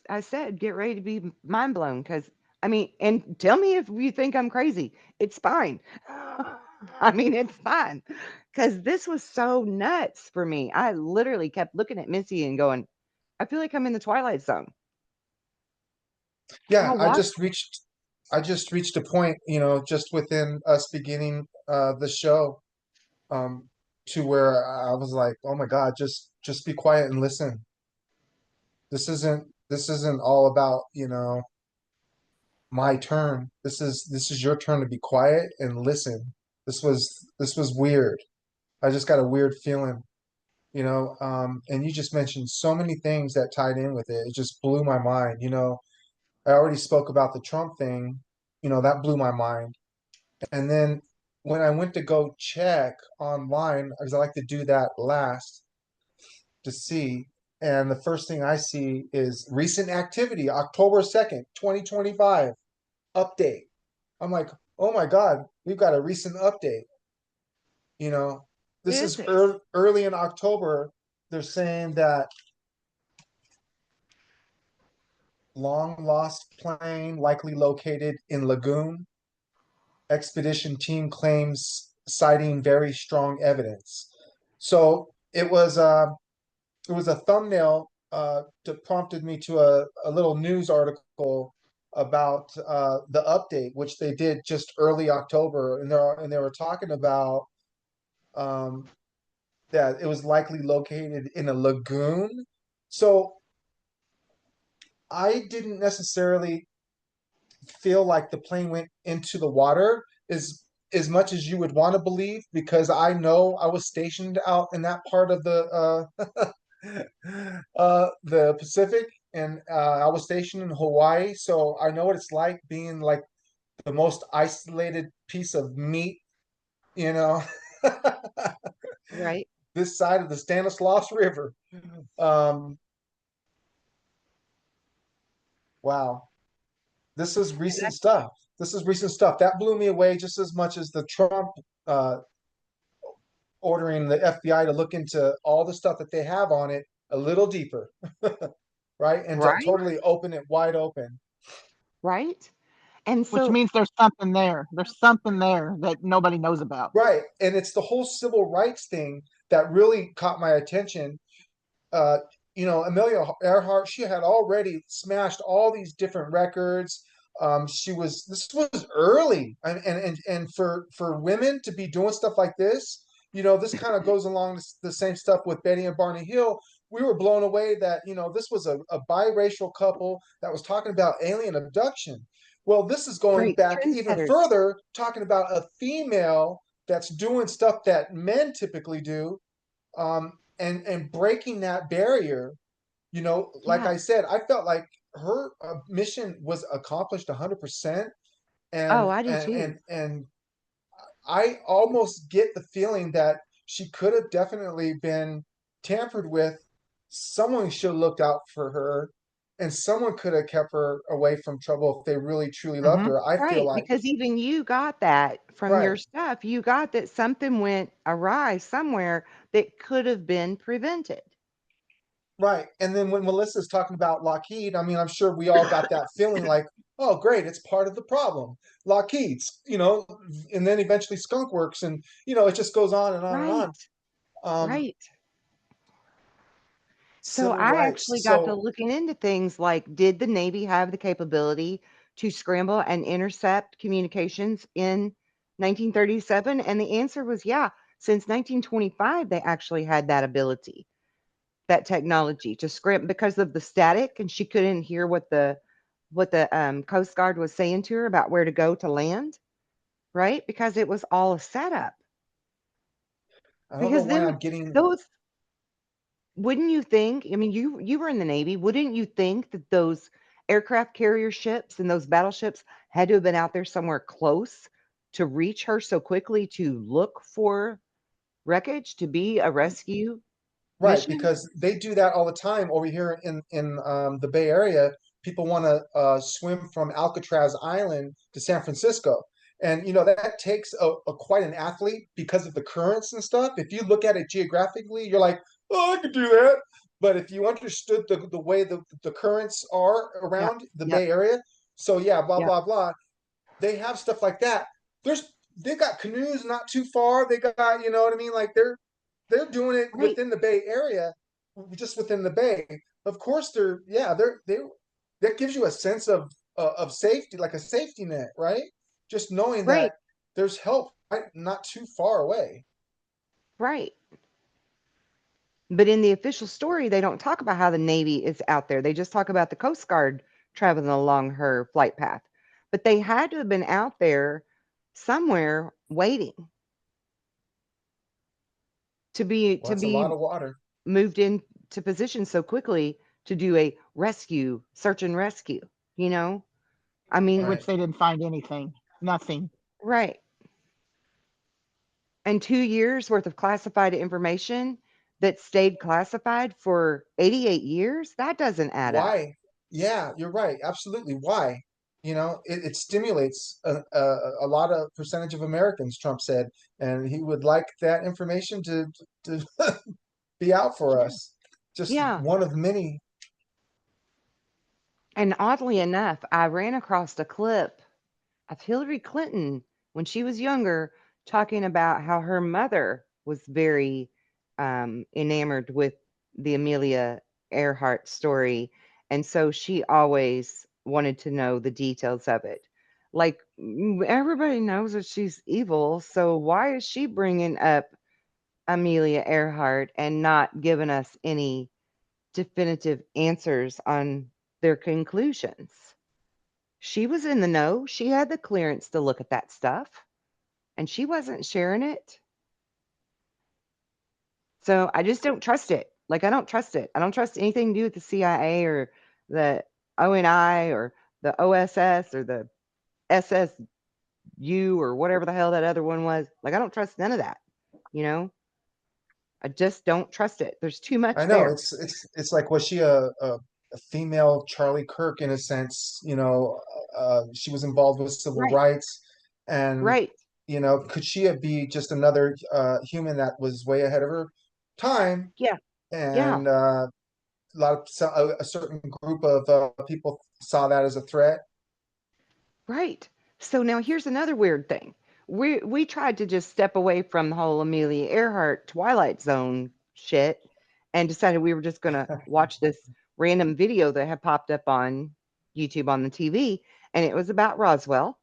I said, get ready to be mind blown because, I mean, and tell me if you think I'm crazy. It's fine. I mean, it's fine because this was so nuts for me. I literally kept looking at Missy and going, I feel like I'm in the Twilight Zone. yeah, I'll watch. I just reached a point, just within us beginning the show, um, to where I was like, oh my God, just be quiet and listen. This isn't all about, my turn. This is your turn to be quiet and listen. This was weird. I just got a weird feeling, and you just mentioned so many things that tied in with it. It just blew my mind. I already spoke about the Trump thing, that blew my mind. And then when I went to go check online, because I like to do that last to see, and the first thing I see is recent activity, October 2nd, 2025, update. I'm like, oh my God, we've got a recent update. You know, this Is is it? early in October. They're saying that long lost plane likely located in lagoon. Expedition team claims citing very strong evidence. So it was a thumbnail that prompted me to a little news article about the update, which they did just early October, and they were talking about um, that it was likely located in a lagoon. So I didn't necessarily feel like the plane went into the water as much as you would want to believe, because I know I was stationed out in that part of the Pacific, and I was stationed in Hawaii, so I know what it's like being like the most isolated piece of meat, you know, Right. this side of the Stanislaus River. Um, wow, this is And recent stuff. This is recent stuff that blew me away just as much as the Trump uh, ordering the FBI to look into all the stuff that they have on it a little deeper, right? And to right, totally open it wide open. right. And Which so, means there's something there. There's something there that nobody knows about. Right. And it's the whole civil rights thing that really caught my attention. uh, Amelia Earhart, she had already smashed all these different records. This was early, and for women to be doing stuff like this, this kind of goes along the same stuff with Betty and Barney Hill. We were blown away that, this was a biracial couple that was talking about alien abduction. Well, this is going right, back even trendsetters. further, talking about a female that's doing stuff that men typically do, and breaking that barrier. Like Yeah. I said, I felt like her mission was accomplished 100%. Oh, and I do and too. and and I almost get the feeling that she could have definitely been tampered with. Someone should have looked out for her, and someone could have kept her away from trouble if they really truly loved Hmm. her. I feel Right, like. because even you got that from your Right. stuff. You got that something went awry somewhere that could have been prevented. Right. And then when Melissa's talking about Lockheed, I mean, I'm sure we all got that feeling like, oh, great, it's part of the problem. Lockheed's, and then eventually Skunk Works, and, it just goes on and on and Right, on. Um, right. So Civil I rights. actually got to So, looking into things like, did the Navy have the capability to scramble and intercept communications in 1937? And the answer was yeah. Since 1925, they actually had that ability, that technology to scramble because of the static, and she couldn't hear what the Coast Guard was saying to her about where to go to land, right? Because it was all a setup. I don't know Because why them I'm getting. those wouldn't you think, I mean, you were in the Navy, wouldn't you think that those aircraft carrier ships and those battleships had to have been out there somewhere close to reach her so quickly to look for wreckage to be a rescue Right, mission? because they do that all the time over here in the Bay Area. People want to swim from Alcatraz Island to San Francisco, And that takes a quite an athlete because of the currents and stuff. If you look at it geographically, you're like, oh, I could do that. But if you understood the way the currents are Yep. around the Yep. Bay Area, so yeah, blah Yep. blah blah, they have stuff like that. They got canoes not too far. They got, you know what I mean? Like they're doing it Right. within the Bay Area, just within the Bay. Of course, they that gives you a sense of safety, like a safety net, right? Just knowing Right. that there's help right, not too far away. Right. But in the official story, they don't talk about how the Navy is out there. They just talk about the Coast Guard traveling along her flight path. But they had to have been out there somewhere waiting Well, to that's a lot be of water, moved into position so quickly to do a rescue, search and rescue, you know? I In mean, right? which they didn't find anything. Nothing. right. And 2 years worth of classified information that stayed classified for 88 years? That doesn't add up. Why? Yeah, you're right. Absolutely. Why? It stimulates a lot of percentage of Americans, Trump said, and he would like that information to be out for Yeah. us. Just Yeah. one of many. And oddly enough, I ran across a clip of Hillary Clinton when she was younger talking about how her mother was very enamored with the Amelia Earhart story. And so she always wanted to know the details of it. Like, everybody knows that she's evil. So why is she bringing up Amelia Earhart and not giving us any definitive answers on their conclusions? She was in the know. She had the clearance to look at that stuff, and she wasn't sharing it. So I just don't trust it. Like, I don't trust it. I don't trust anything to do with the CIA or the ONI or the OSS or the SSU or whatever the hell that other one was. Like, I don't trust none of that. You know, I just don't trust it. There's too I much know there. it's like, was she a female Charlie Kirk in a sense? She was involved with civil Right. rights, and Right. could she be just another human that was way ahead of her time? Yeah. Yeah. And a certain group of people saw that as a threat. Right. So now here's another weird thing. We tried to just step away from the whole Amelia Earhart Twilight Zone shit and decided we were just going to watch this random video that had popped up on YouTube on the TV, and it was about Roswell,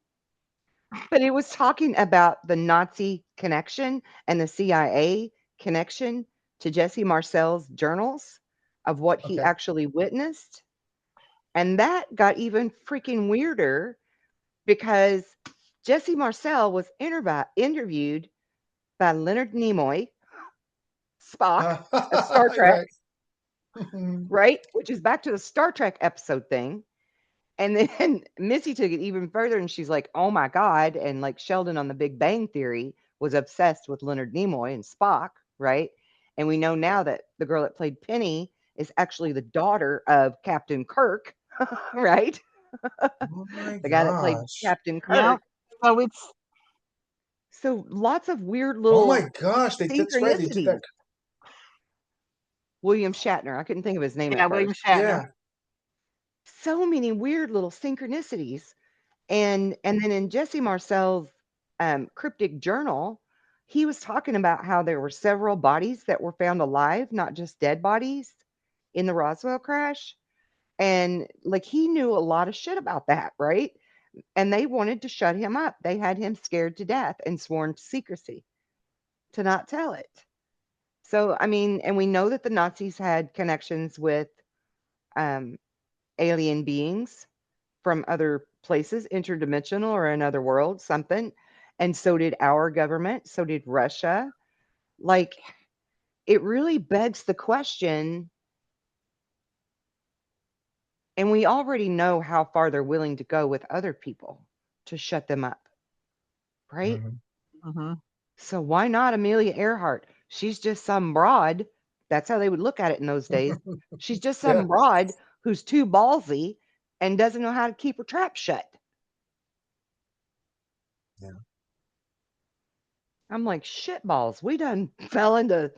but it was talking about the Nazi connection and the CIA connection to Jesse Marcel's journals of what he Okay. actually witnessed. And that got even freaking weirder because Jesse Marcel was interviewed by Leonard Nimoy, Spock of Star Trek, Right. right? Which is back to the Star Trek episode thing. And then Missy took it even further and she's like, oh my God. And like Sheldon on the Big Bang Theory was obsessed with Leonard Nimoy and Spock, right? And we know now that the girl that played Penny is actually the daughter of Captain Kirk, right? Oh my The guy that played gosh. Captain Yeah. Kirk. So it's So lots of weird Oh my little gosh. That's right. They did that. synchronicities. William Shatner, I couldn't think of his name yeah, at William first. Shatner. Yeah. So many weird little synchronicities. And then in Jesse Marcel's cryptic journal, he was talking about how there were several bodies that were found alive, not just dead bodies in the Roswell crash. And like he knew a lot of shit about that, right? And they wanted to shut him up. They had him scared to death and sworn to secrecy to not tell it. So, I mean, and we know that the Nazis had connections with um, alien beings from other places, interdimensional or another world, something. And so did our government. So did Russia. Like, it really begs the question. And we already know how far they're willing to go with other people to shut them up, right? Mhm. Hmm. So why not Amelia Earhart? She's just some broad. That's how they would look at it in those days. She's just Yeah. some broad who's too ballsy and doesn't know how to keep her trap shut. Yeah. I'm like, shit balls. We done fell into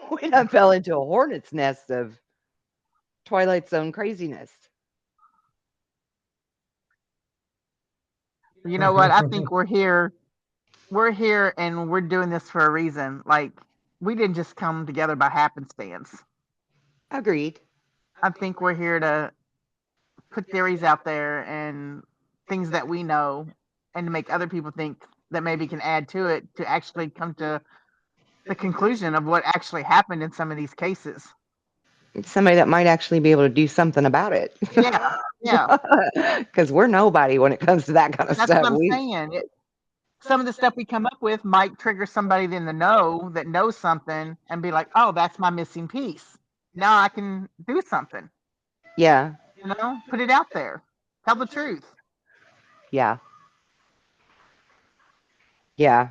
a hornet's nest of Twilight Zone craziness. You know what? I think we're here. We're here and we're doing this for a reason. Like, we didn't just come together by happenstance. Agreed. I think we're here to put theories out there and things that we know and to make other people think that maybe can add to it to actually come to the conclusion of what actually happened in some of these cases. Somebody that might actually be able to do something about it. Yeah, yeah. Because we're nobody when it comes to that kind of That's what stuff. I'm saying. Some of the stuff we come up with might trigger somebody in the know that knows something and be like, oh, that's my missing piece. Now I can do something, Yeah, put it out there, tell the truth. yeah, yeah.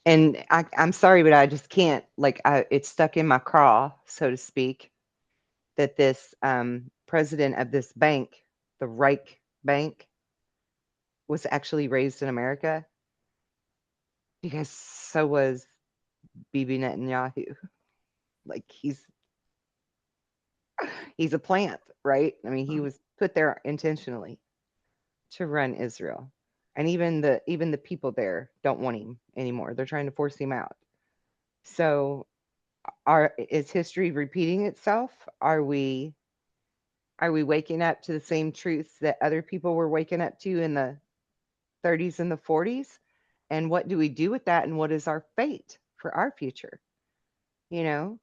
And I'm sorry, but I just can't. Like, it's stuck in my craw, so to speak, that this president of this bank, the Reich Bank, was actually raised in America, because so was Bibi Netanyahu. Like, he's a plant, right? I mean, he was put there intentionally to run Israel. And even the people there don't want him anymore. They're trying to force him out. So, is history repeating itself? Are we waking up to the same truths that other people were waking up to in the 30s and the 40s? And what do we do with that, and what is our fate for our future? You know,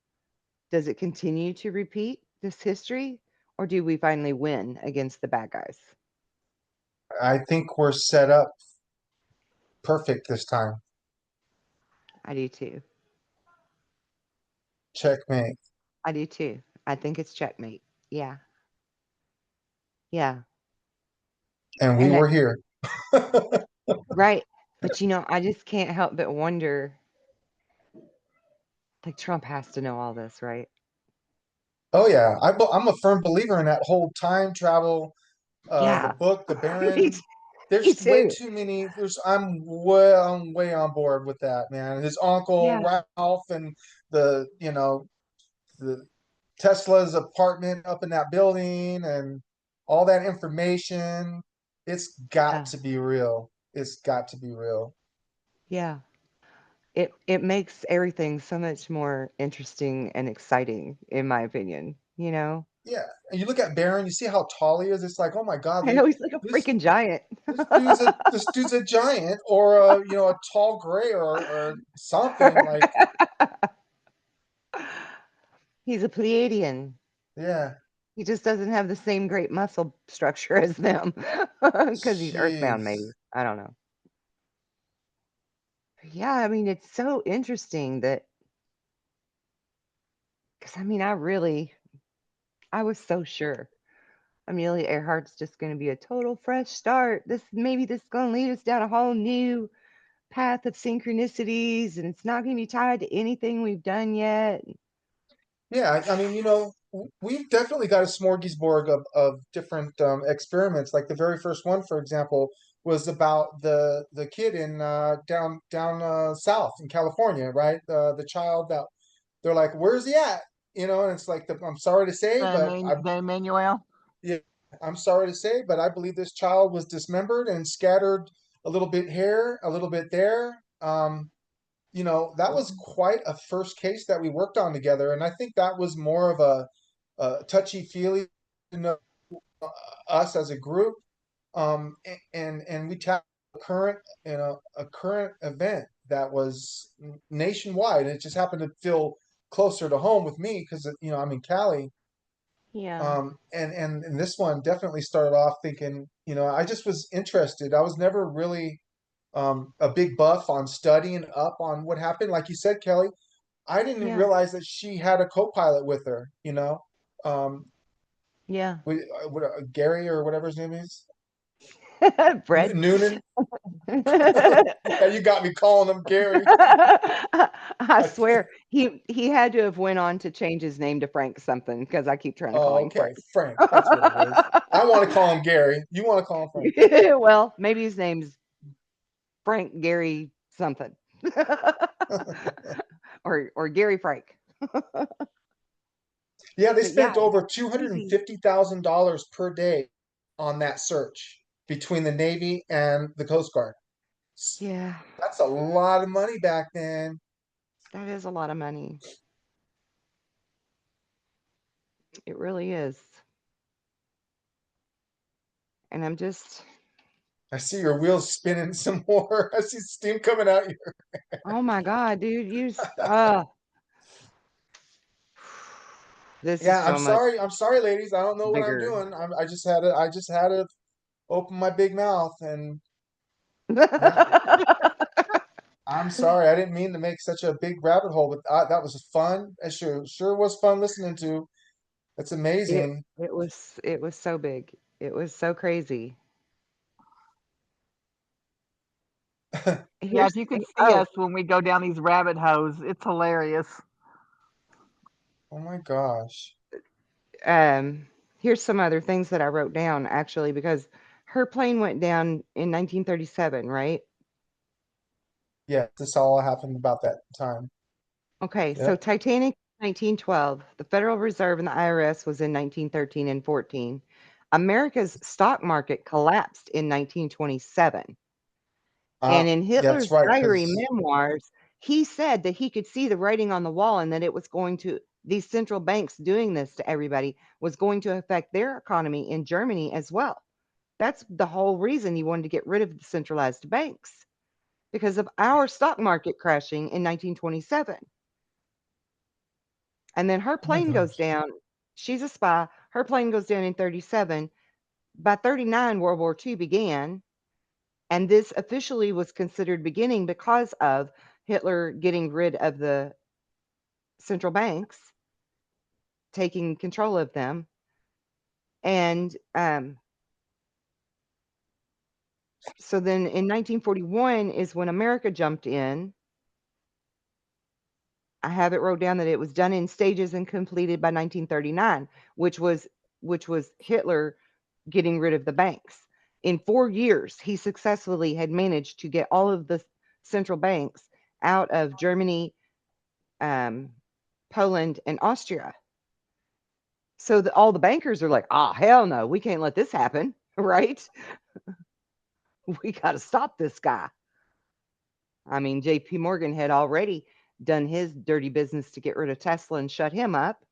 does it continue to repeat this history, or do we finally win against the bad guys? I think we're set up perfect this time. I do too. Checkmate. I do too. I think it's checkmate. Yeah. Yeah. And we And were here. right. But I just can't help but wonder, like, Trump has to know all this, right? Oh yeah, I'm a firm believer in that whole time travel. The Yeah. book, The Me, Baron. me There's way too. too many. I'm way on board with that, man. His uncle Yeah. Ralph and the the Tesla's apartment up in that building and all that information. It's got Yeah. to be real. It's got to be real. Yeah. It makes everything so much more interesting and exciting, in my opinion. Yeah, and you look at Baron, you see how tall he is. It's like, oh my God, I know he's like a this freaking giant. this dude's a giant or a tall gray or something like. He's a Pleiadian. Yeah. He just doesn't have the same great muscle structure as them, because he's earthbound, maybe. Jeez. I don't know. Yeah, I mean, it's so interesting that, because I mean, I was so sure Amelia Earhart's just going to be a total fresh start. This is going to lead us down a whole new path of synchronicities, and it's not going to be tied to anything we've done yet. Yeah, I mean, we've definitely got a smorgasbord of different experiments. Like the very first one, for example, was about the kid in down south in California, right? The child that they're like, "Where's he at?" And it's like, I'm sorry to say, but The Emmanuel. yeah, I'm sorry to say, but I believe this child was dismembered and scattered a little bit here, a little bit there. That was quite a first case that we worked on together, and I think that was more of a touchy-feely, us as a group, and we tackled a current event that was nationwide, and it just happened to feel closer to home with me because I'm in Cali. Yeah. And this one definitely started off thinking, I just was interested. I was never really a big buff on studying up on what happened. Like you said, Kelly, I didn't Yeah. realize that she had a co-pilot with her. Um, Yeah. Gary or whatever his name is, Brett. Noonan. Yeah, you got me calling him Gary. I I, swear he had to have went on to change his name to Frank something, because I keep trying to call oh, him okay, Frank. Frank. That's what it is. I want to call him Gary. You want to call him Frank? Well, maybe his name's Frank Gary something. Or Gary Frank. Yeah, they But yeah, spent over it's crazy. $250,000 per day on that search between the Navy and the Coast Guard. Yeah, That's a lot of money back then. that is a lot of money. It really is. And I'm just, I see your wheels spinning some more. I see steam coming out here. oh my God, dude, this is Yeah, I'm so much sorry. I'm sorry, ladies. I don't know what I'm bigger. doing. I just had to open my big mouth, and yeah, I'm sorry. I didn't mean to make such a big rabbit hole, but that was fun. It sure was fun listening to. That's It amazing. it was so big. It was so crazy. Yeah, Here's if you could see oh, us when we go down these rabbit holes, it's hilarious. Oh my gosh. um, here's some other things that I wrote down actually because her plane went down in 1937, right? Yeah, this all happened about that time. Okay, so Yep. Titanic 1912, the Federal Reserve and the IRS was in 1913 and 14. America's stock market collapsed in 1927. And in That's Hitler's right, diary because memoirs, he said that he could see the writing on the wall and that it was going to, these central banks doing this to everybody was going to affect their economy in Germany as well. That's the whole reason he wanted to get rid of the centralized banks because of our stock market crashing in 1927. And then her oh my plane goes gosh. down. She's a spy. Her plane goes down in 37. By 39, World War II began. And this officially was considered beginning because of Hitler getting rid of the central banks, taking control of them. And so then in 1941 is when America jumped in. I have it wrote down that it was done in stages and completed by 1939, which was Hitler getting rid of the banks. In 4 years, he successfully had managed to get all of the central banks out of Germany, um, Poland, and Austria. So all the bankers are like, "Ah, hell no, we can't let this happen, right? We got to stop this guy." I mean, JP Morgan had already done his dirty business to get rid of Tesla and shut him up.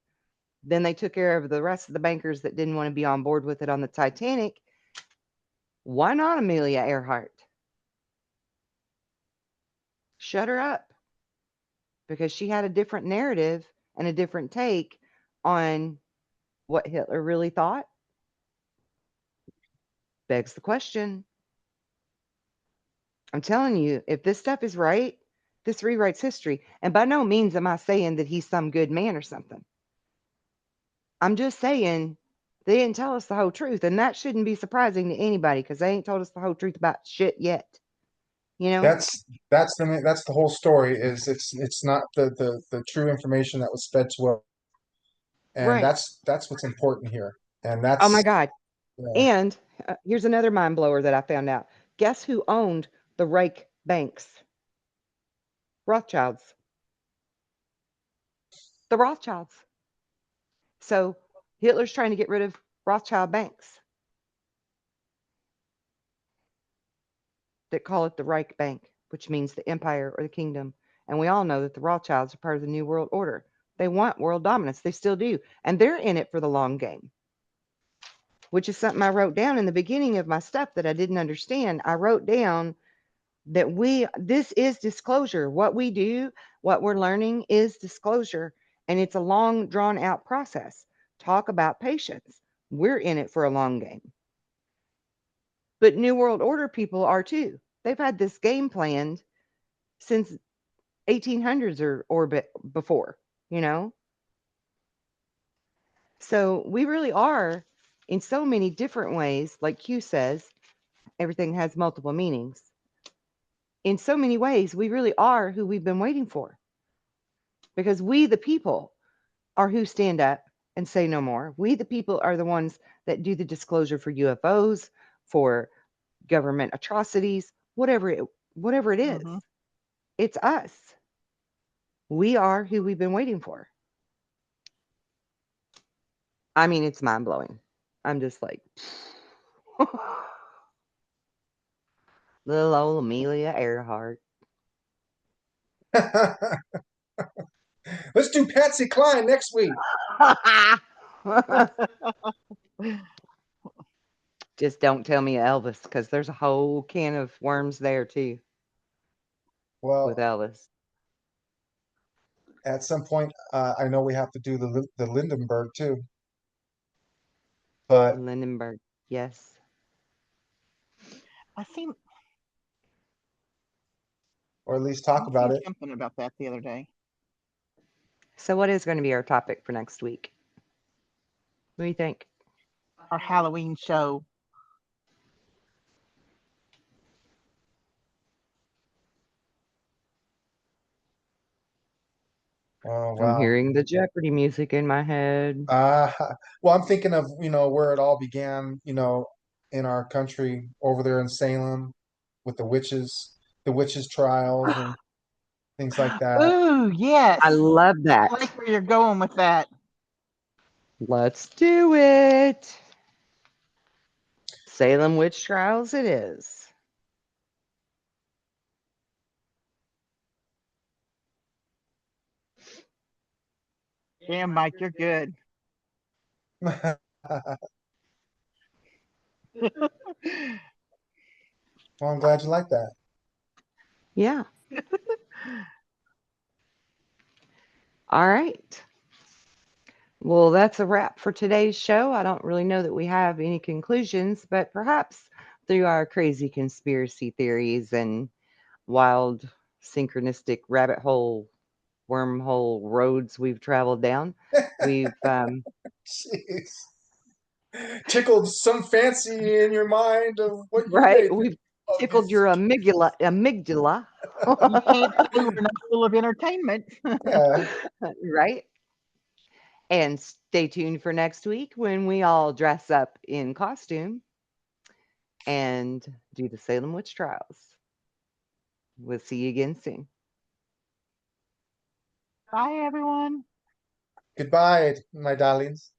Then they took care of the rest of the bankers that didn't want to be on board with it on the Titanic. Why not Amelia Earhart? Shut her up because she had a different narrative and a different take on what Hitler really thought. Begs the question. I'm telling you, if this stuff is right, this rewrites history. And by no means am I saying that he's some good man or something. I'm just saying they didn't tell us the whole truth. And that shouldn't be surprising to anybody because they ain't told us the whole truth about shit yet. You know? That's the whole story. Is it's not the true information that was fed to us, and Right. that's what's important here. And Oh my that's God. yeah. And here's another mind blower that I found out. Guess who owned the Reich banks? Rothschilds. The Rothschilds. So Hitler's trying to get rid of Rothschild banks that call it the Reich Bank, which means the empire or the kingdom. And we all know that the Rothschilds are part of the New World Order. They want world dominance. They still do. And they're in it for the long game, which is something I wrote down in the beginning of my stuff that I didn't understand. I wrote down that this is disclosure. What we do, what we're learning is disclosure. And it's a long, drawn out process. Talk about patience. We're in it for a long game. But New World Order people are too. They've had this game planned since 1800s or before, you know? So we really are in so many different ways, like Q says, everything has multiple meanings. In so many ways, we really are who we've been waiting for because we, the people, are who stand up and say no more. We, the people, are the ones that do the disclosure for UFOs, for government atrocities, whatever whatever it is. Mhm. It's us. We are who we've been waiting for. I mean, it's mind blowing. I'm just like, little old Amelia Earhart. Let's do Patsy Cline next week. Just don't tell me Elvis, because there's a whole can of worms there too with Well, Elvis. at some point, I know we have to do the Lindenberg too, but Lindenberg. Yes. I seen or at least talk I seen about it. something about that the other day. So, what is going to be our topic for next week? What do you think? Our Halloween show. Oh I'm wow. hearing the Jeopardy music in my head. Uh, well, I'm thinking of, where it all began, in our country over there in Salem with the witches trials and things like that. Ooh, yes. I love I that. like where you're going with that. Let's do it. Salem Witch Trials it is. Damn, Mike, you're good. Well, I'm glad you like that. Yeah. All right. Well, that's a wrap for today's show. I don't really know that we have any conclusions, but perhaps through our crazy conspiracy theories and wild synchronistic rabbit hole, wormhole roads we've traveled down, we've Jeez. Tickled some fancy in your mind of what you right, may think we've of tickled these. your amygdala. You can't say we're not full of entertainment. Yeah. Right? And stay tuned for next week when we all dress up in costume and do the Salem Witch Trials. We'll see you again soon. Bye, everyone. Goodbye, my darlings.